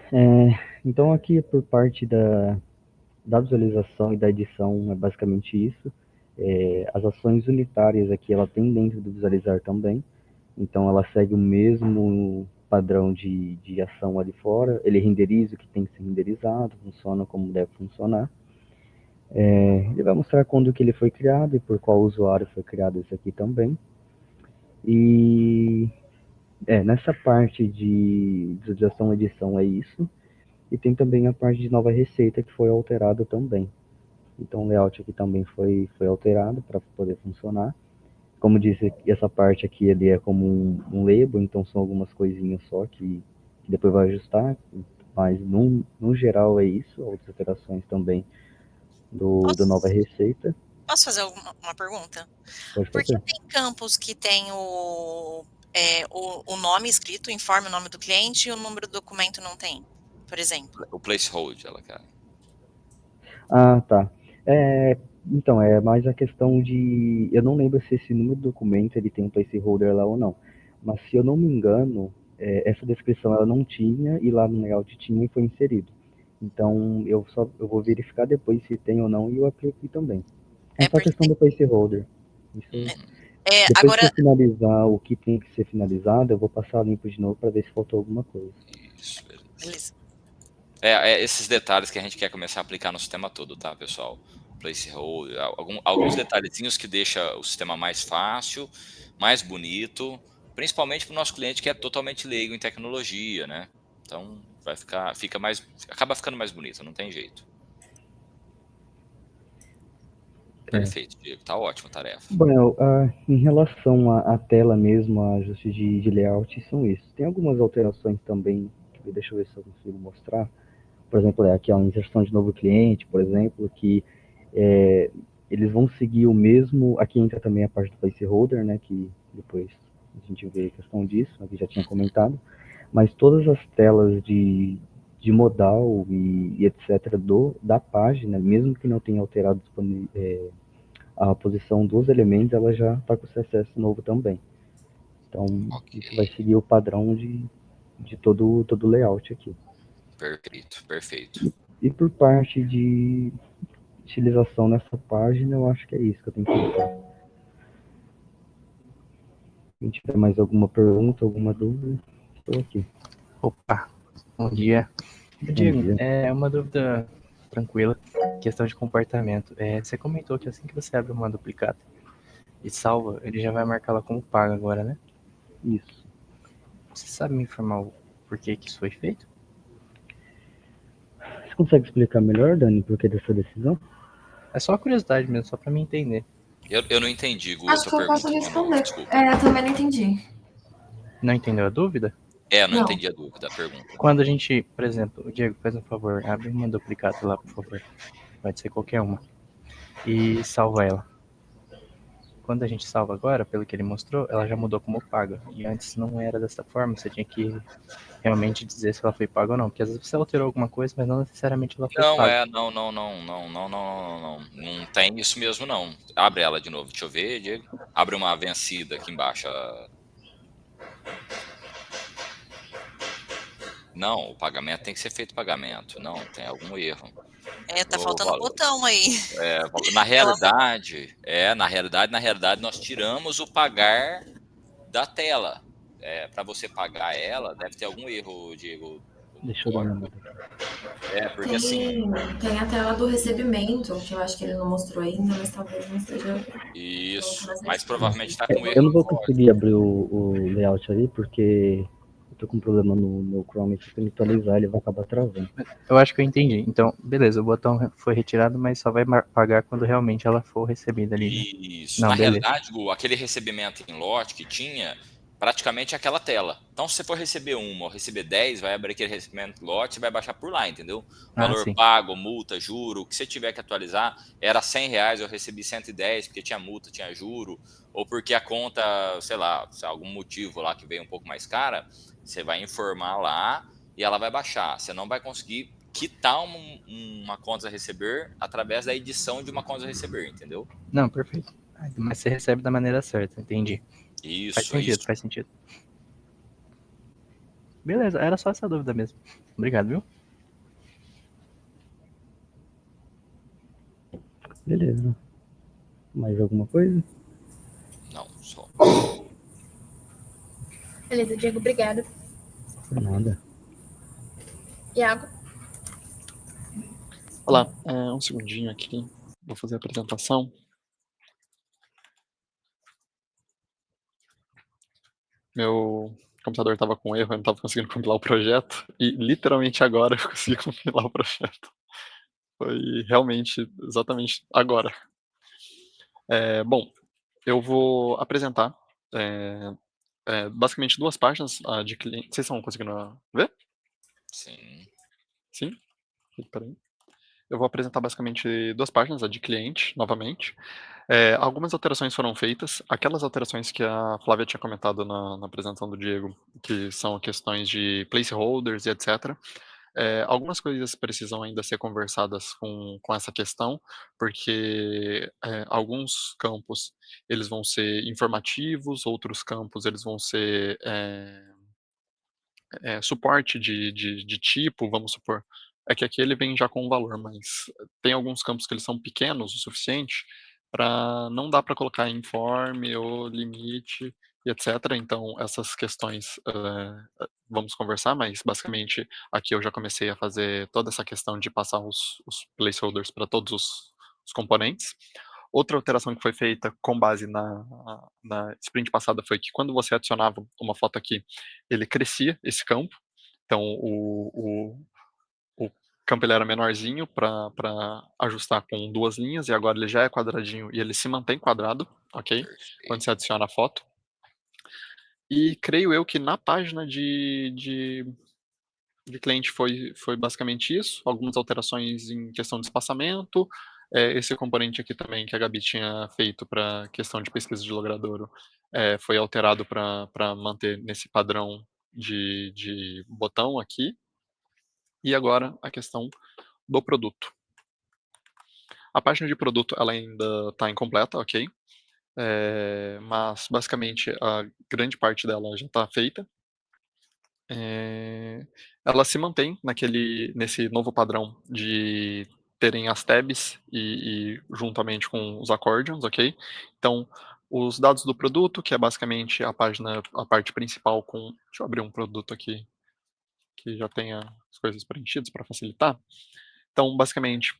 Então aqui por parte da visualização e da edição é basicamente isso. As ações unitárias aqui ela tem dentro do visualizar também. Então ela segue o mesmo padrão de ação ali fora, ele renderiza o que tem que ser renderizado, funciona como deve funcionar. Ele vai mostrar quando que ele foi criado e por qual usuário foi criado isso aqui também. E nessa parte de visualização e edição é isso. E tem também a parte de nova receita que foi alterada também. Então o layout aqui também foi alterado para poder funcionar. Como disse, essa parte aqui ele é como um label, então são algumas coisinhas só que depois vai ajustar, mas no geral é isso, outras alterações também do nova receita. Posso fazer uma pergunta? Pode Porque fazer. tem campos que tem o nome escrito, informe o nome do cliente, e o número do documento não tem, por exemplo. O placeholder, ela quer. Ah, tá. Então, é mais a questão de... Eu não lembro se esse número do documento ele tem um placeholder lá ou não. Mas se eu não me engano, essa descrição ela não tinha e lá no layout tinha e foi inserido. Então, eu vou verificar depois se tem ou não e eu aplico aqui também. É só questão do placeholder. Isso aí. Depois agora... que eu finalizar o que tem que ser finalizado, eu vou passar limpo de novo para ver se faltou alguma coisa. Isso, beleza. Esses detalhes que a gente quer começar a aplicar no sistema todo, tá, pessoal? Placeholder, alguns detalhezinhos que deixa o sistema mais fácil, mais bonito, principalmente para o nosso cliente que é totalmente leigo em tecnologia, né? Então, acaba ficando mais bonito, não tem jeito. Perfeito, Diego, tá ótimo a tarefa. Bom, em relação à tela mesmo, a ajuste de layout, são isso. Tem algumas alterações também, deixa eu ver se eu consigo mostrar. Por exemplo, aqui a inserção de novo cliente, por exemplo, que eles vão seguir o mesmo. Aqui entra também a parte do placeholder, né, que depois a gente vê a questão disso, aqui já tinha comentado. Mas todas as telas de modal e etc. da página, mesmo que não tenha alterado a posição dos elementos, ela já está com o CSS novo também. Então, isso vai seguir o padrão de todo o layout aqui. Perfeito, perfeito. E por parte de utilização nessa página, eu acho que é isso que eu tenho que colocar. Se tiver mais alguma pergunta, alguma dúvida, estou aqui. Opa, bom dia. Diego, uma dúvida tranquila, questão de comportamento. Você comentou que assim que você abre uma duplicata e salva, ele já vai marcar ela como paga agora, né? Isso. Você sabe me informar o porquê que isso foi feito? Você consegue explicar melhor, Dani, por que dessa decisão? É só curiosidade mesmo, só para mim entender. Eu não entendi, Gu, Acho que eu posso responder. Eu também não entendi. Não entendeu a dúvida? Não entendi a dúvida, a pergunta. Quando a gente, por exemplo, Diego, faz um favor, abre uma duplicata lá, por favor. Pode ser qualquer uma. E salva ela. Quando a gente salva agora, pelo que ele mostrou, ela já mudou como paga. E antes não era dessa forma, você tinha que realmente dizer se ela foi paga ou não. Porque às vezes você alterou alguma coisa, mas não necessariamente ela foi paga. Não tem isso mesmo, não. Abre ela de novo, deixa eu ver, Diego. Abre uma vencida aqui embaixo. Não, o pagamento tem que ser feito pagamento. Não, tem algum erro. Tá faltando um botão aí. Na realidade, nós tiramos o pagar da tela. Para você pagar ela, deve ter algum erro, Diego. Deixa eu dar uma olhada. Porque assim... Tem a tela do recebimento, que eu acho que ele não mostrou ainda, mas talvez não esteja... Isso, mas provavelmente está com erro. Eu não vou conseguir abrir o layout ali, porque eu tô com um problema no meu Chrome aqui, se eu atualizar ele vai acabar travando. Eu acho que eu entendi. Então, beleza, o botão foi retirado, mas só vai pagar quando realmente ela for recebida ali, né? Isso. Não, na beleza. realidade, Gu, aquele recebimento em lote que tinha, praticamente aquela tela. Então, se você for receber uma ou receber 10, vai abrir aquele recebimento em lote e vai baixar por lá, entendeu? Valor pago, multa, juro, o que você tiver que atualizar, era R$100, eu recebi 110 porque tinha multa, tinha juro, ou porque a conta, sei lá, se há algum motivo lá que veio um pouco mais cara, você vai informar lá e ela vai baixar. Você não vai conseguir quitar uma conta a receber através da edição de uma conta a receber, entendeu? Não, perfeito. Mas você recebe da maneira certa, entendi. Isso, faz sentido. Beleza, era só essa dúvida mesmo. Obrigado, viu? Beleza. Mais alguma coisa? Não, só. Beleza, Diego, obrigada. Por nada. Iago? Olá, um segundinho aqui. Vou fazer a apresentação. Meu computador estava com erro, eu não estava conseguindo compilar o projeto, e literalmente agora eu consegui compilar o projeto. Foi realmente, exatamente agora. Bom, eu vou apresentar basicamente 2 páginas de cliente. Vocês estão conseguindo ver? Sim. Sim? Espera aí. Eu vou apresentar basicamente 2 páginas, a de cliente, novamente. Algumas alterações foram feitas. Aquelas alterações que a Flávia tinha comentado na apresentação do Diego, que são questões de placeholders e etc. Algumas coisas precisam ainda ser conversadas com essa questão, porque alguns campos eles vão ser informativos, outros campos eles vão ser suporte de tipo, vamos supor. É que aqui ele vem já com um valor, mas tem alguns campos que eles são pequenos o suficiente para não dá para colocar informe ou limite e etc. Então essas questões vamos conversar, mas basicamente aqui eu já comecei a fazer toda essa questão de passar os placeholders para todos os componentes. Outra alteração que foi feita com base na sprint passada foi que quando você adicionava uma foto aqui, ele crescia esse campo. Então o campo ele era menorzinho para ajustar com 2 linhas, e agora ele já é quadradinho e ele se mantém quadrado, ok? Quando você adiciona a foto. E creio eu que na página de cliente foi basicamente isso, algumas alterações em questão de espaçamento, esse componente aqui também que a Gabi tinha feito para questão de pesquisa de logradouro, foi alterado para manter nesse padrão de botão aqui. E agora a questão do produto. A página de produto ela ainda está incompleta, ok? Mas basicamente a grande parte dela já está feita. Ela se mantém nesse novo padrão de terem as tabs e juntamente com os accordions, ok? Então, os dados do produto, que é basicamente a parte principal deixa eu abrir um produto aqui que já tenha as coisas preenchidas para facilitar. Então, basicamente,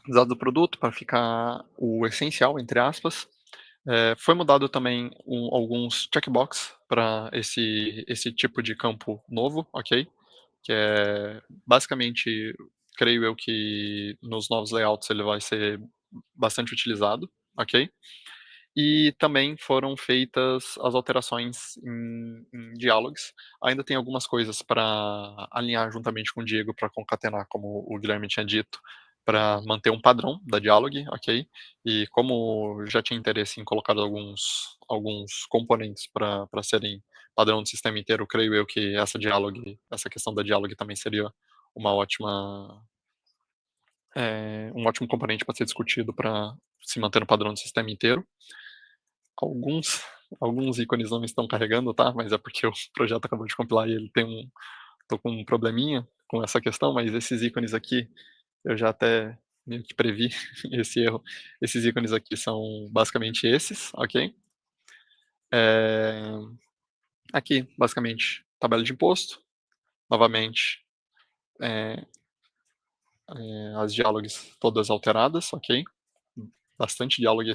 os dados do produto para ficar o essencial, entre aspas. Foi mudado também alguns checkbox para esse tipo de campo novo, ok? Que é basicamente, creio eu que nos novos layouts ele vai ser bastante utilizado, ok? E também foram feitas as alterações em diálogos. Ainda tem algumas coisas para alinhar juntamente com o Diego para concatenar, como o Guilherme tinha dito, para manter um padrão da dialogue, ok? E como já tinha interesse em colocar alguns componentes para serem padrão do sistema inteiro, creio eu que essa questão da dialogue também seria uma ótima um ótimo componente para ser discutido para se manter no padrão do sistema inteiro. Alguns ícones não estão carregando, tá? Mas é porque o projeto acabou de compilar e ele tô com um probleminha com essa questão, mas esses ícones aqui, eu já até meio que previ esse erro. Esses ícones aqui são basicamente esses, ok? Aqui, basicamente, tabela de imposto. Novamente, as diálogos todas alteradas, ok? Bastante diálogo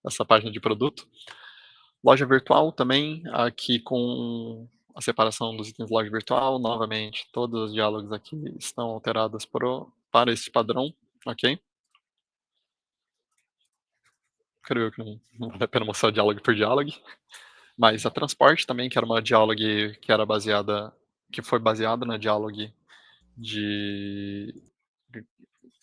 essa página de produto. Loja virtual também, aqui com a separação dos itens loja virtual, novamente, todos os diálogos aqui estão alterados para esse padrão, ok? Creio que não vale a pena mostrar diálogo por diálogo. Mas a transporte também, que era uma diálogo que foi baseada na diálogo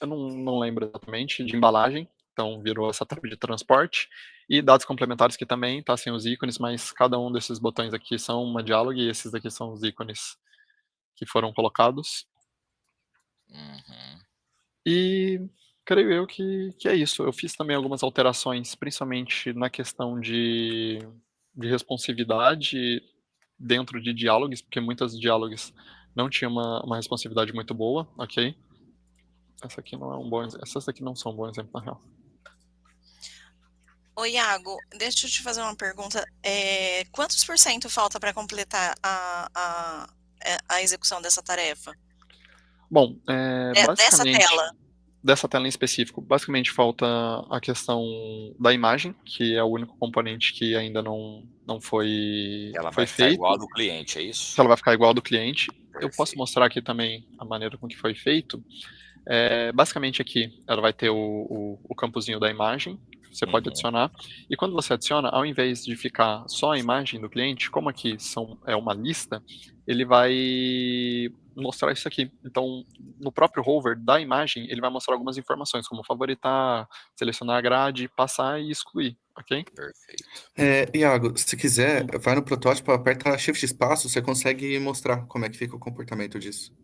eu não lembro exatamente, de embalagem, então virou essa tab de transporte, e dados complementares que também tá sem os ícones, mas cada um desses botões aqui são uma diálogo e esses daqui são os ícones que foram colocados. E creio eu que é isso. Eu fiz também algumas alterações, principalmente na questão de responsividade dentro de diálogos, porque muitas diálogos não tinham uma responsividade muito boa, ok? Essa aqui não é um bom exemplo. Essas aqui não são um bom exemplo, na real. Ô, Iago, deixa eu te fazer uma pergunta. Quantos % falta para completar a execução dessa tarefa? Bom, Dessa basicamente... tela. dessa tela em específico, basicamente falta a questão da imagem, que é o único componente que ainda não foi Ela vai ficar feito. igual a do cliente, é isso? Ela vai ficar igual a do cliente. Eu posso Perfeito. mostrar aqui também a maneira com que foi feito. Basicamente aqui ela vai ter o campozinho da imagem, você pode adicionar, e quando você adiciona, ao invés de ficar só a imagem do cliente, como aqui é uma lista, ele vai mostrar isso aqui. Então, no próprio hover da imagem, ele vai mostrar algumas informações, como favoritar, selecionar a grade, passar e excluir, ok? Perfeito. Iago, se quiser, vai no protótipo, aperta Shift espaço, você consegue mostrar como é que fica o comportamento disso.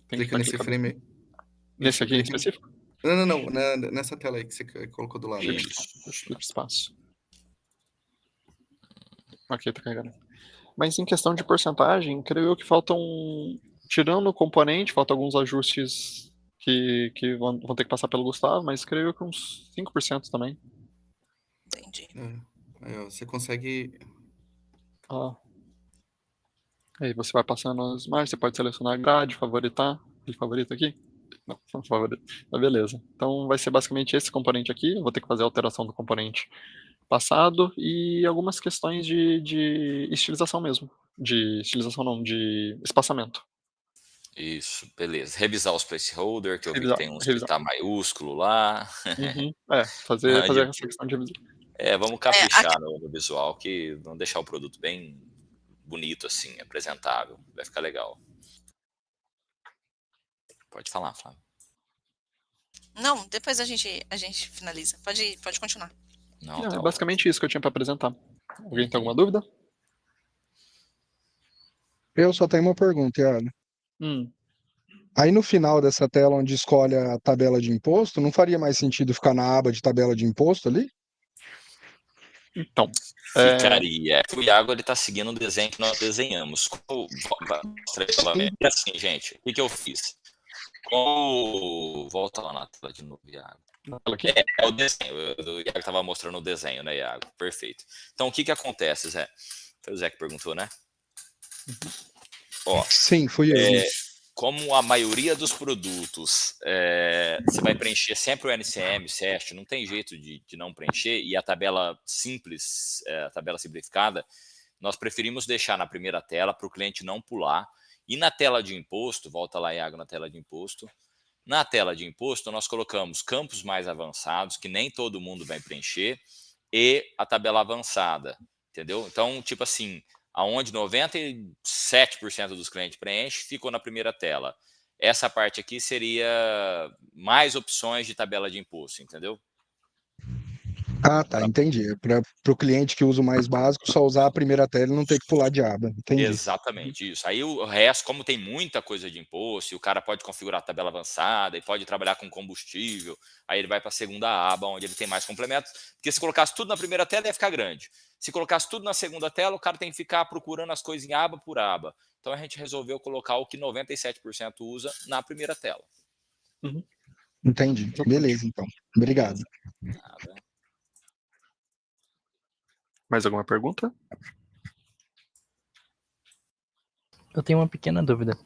Clica nesse frame aí. Nesse aqui em específico? Não, nessa tela aí que você colocou do lado. Shift espaço. Ok, tá carregando. Mas em questão de porcentagem, creio eu que faltam, tirando o componente, faltam alguns ajustes que vão ter que passar pelo Gustavo, mas creio que uns 5% também. Entendi. Aí, ó, você consegue... Aí você vai passando as imagens, você pode selecionar grade, favoritar. Ele favorita aqui? Não, não favorita. Mas beleza. Então vai ser basicamente esse componente aqui. Eu vou ter que fazer a alteração do componente passado e algumas questões de estilização mesmo. De estilização não, de espaçamento. Isso, beleza. Revisar os placeholder, que eu vi que Revisar, tem uns que revisar. tá maiúsculo lá. Fazer Aí essa questão de revisar. vamos caprichar no visual, que não deixar o produto bem bonito assim, apresentável. Vai ficar legal. Pode falar, Flávio. Não, depois a gente finaliza. Pode continuar. Não, É tá basicamente isso que eu tinha para apresentar. Alguém tem alguma dúvida? Eu só tenho uma pergunta, Iago. Aí no final dessa tela onde escolhe a tabela de imposto, não faria mais sentido ficar na aba de tabela de imposto ali? Então, Ficaria. O Iago ele tá seguindo o desenho que nós desenhamos. É assim, gente. O que eu fiz? Volta lá na tela de novo, Iago. É o desenho. O Iago estava mostrando o desenho, né, Iago? Perfeito. Então, o que acontece, Zé? Foi o Zé que perguntou, né? Ó, sim, fui eu. Como a maioria dos produtos você vai preencher sempre o NCM, SEST, não tem jeito de não preencher, e a tabela simples, a tabela simplificada, nós preferimos deixar na primeira tela para o cliente não pular. E na tela de imposto, volta lá, Iago, na tela de imposto. Na tela de imposto, nós colocamos campos mais avançados, que nem todo mundo vai preencher, e a tabela avançada, entendeu? Então, tipo assim, aonde 97% dos clientes preenche, ficou na primeira tela. Essa parte aqui seria mais opções de tabela de imposto, entendeu? Ah, tá, entendi. Para o cliente que usa o mais básico, só usar a primeira tela e não ter que pular de aba. Entendi. Exatamente, isso. Aí o resto, como tem muita coisa de imposto, e o cara pode configurar a tabela avançada e pode trabalhar com combustível, aí ele vai para a segunda aba, onde ele tem mais complementos. Porque se colocasse tudo na primeira tela, ia ficar grande. Se colocasse tudo na segunda tela, o cara tem que ficar procurando as coisas em aba por aba. Então a gente resolveu colocar o que 97% usa na primeira tela. Entendi. Beleza, então. Obrigado. Nada. Mais alguma pergunta? Eu tenho uma pequena dúvida.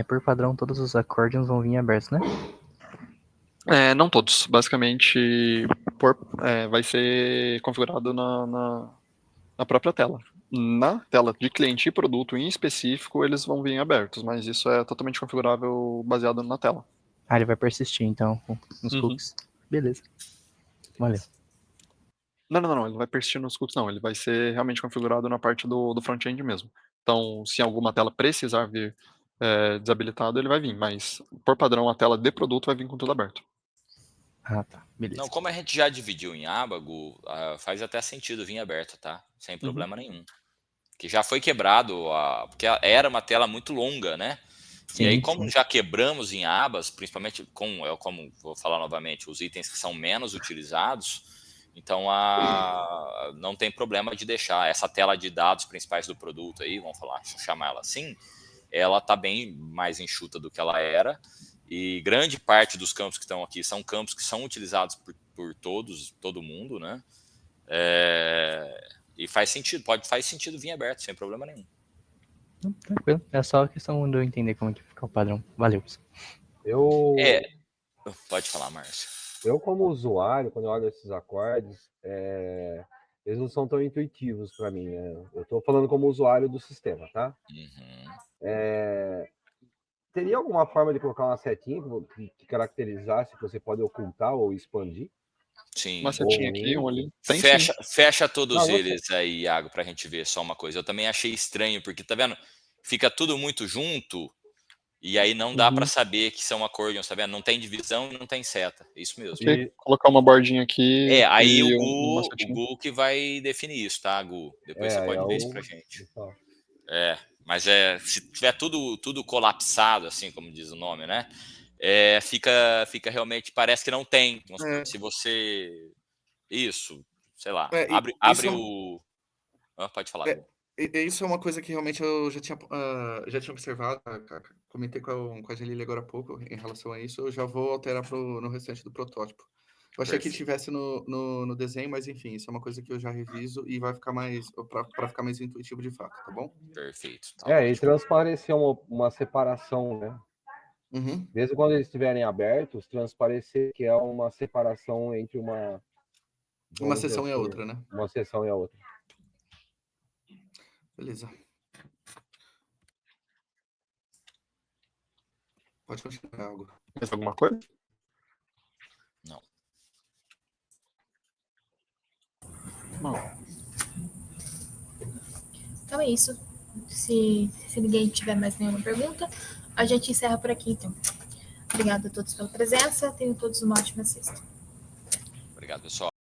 Por padrão, todos os accordions vão vir abertos, né? Não todos. Basicamente, vai ser configurado na própria tela. Na tela de cliente e produto em específico, eles vão vir abertos, mas isso é totalmente configurável baseado na tela. Ah, ele vai persistir, então, nos cookies. Beleza. Valeu. Não, ele não vai persistir nos cookies, não. Ele vai ser realmente configurado na parte do front-end mesmo. Então, se alguma tela precisar vir desabilitado, ele vai vir, mas por padrão a tela de produto vai vir com tudo aberto. Ah, tá. Beleza. Não, como a gente já dividiu em aba, Gu, faz até sentido vir aberto, tá? Sem problema nenhum. Que já foi quebrado, porque era uma tela muito longa, né? Sim, e aí, como já quebramos em abas, principalmente como vou falar novamente, os itens que são menos utilizados, então não tem problema de deixar essa tela de dados principais do produto aí, vamos chamar ela assim, ela está bem mais enxuta do que ela era, e grande parte dos campos que estão aqui são campos que são utilizados por todo mundo, né? E faz sentido vir aberto, sem problema nenhum. Tranquilo. É só questão de eu entender como que fica o padrão. Valeu. Pode falar, Márcio. Eu, como usuário, quando eu olho esses acordes, eles não são tão intuitivos para mim. Eu estou falando como usuário do sistema, tá? Teria alguma forma de colocar uma setinha que caracterizasse que você pode ocultar ou expandir? Sim. Uma setinha aqui, um ali. Fecha todos eles aí, Iago, pra gente ver só uma coisa. Eu também achei estranho, porque, tá vendo? Fica tudo muito junto, e aí não dá pra saber que são accordions, tá vendo? Não tem divisão e não tem seta. Isso mesmo. Colocar uma bordinha aqui. Aí e o Gu que vai definir isso, tá, Gu? Depois você pode ver isso pra gente. Mas se tiver tudo colapsado, assim, como diz o nome, né? Fica realmente, parece que não tem. Se você... Isso, sei lá. Abre o... pode falar, Gu. Isso é uma coisa que realmente eu já tinha observado, comentei com a Gelile agora há pouco em relação a isso, eu já vou alterar no restante do protótipo. Eu achei que estivesse no desenho, mas enfim, isso é uma coisa que eu já reviso e vai ficar mais, para ficar mais intuitivo de fato, tá bom? Perfeito. E transparecer uma separação, né? Mesmo quando eles estiverem abertos, transparecer que é uma separação entre uma seção e a outra, né? Uma seção e a outra. Beleza. Pode continuar, algo. Mais alguma coisa? Não. Então é isso. Se ninguém tiver mais nenhuma pergunta, a gente encerra por aqui, então. Obrigada a todos pela presença. Tenham todos uma ótima sexta. Obrigado, pessoal.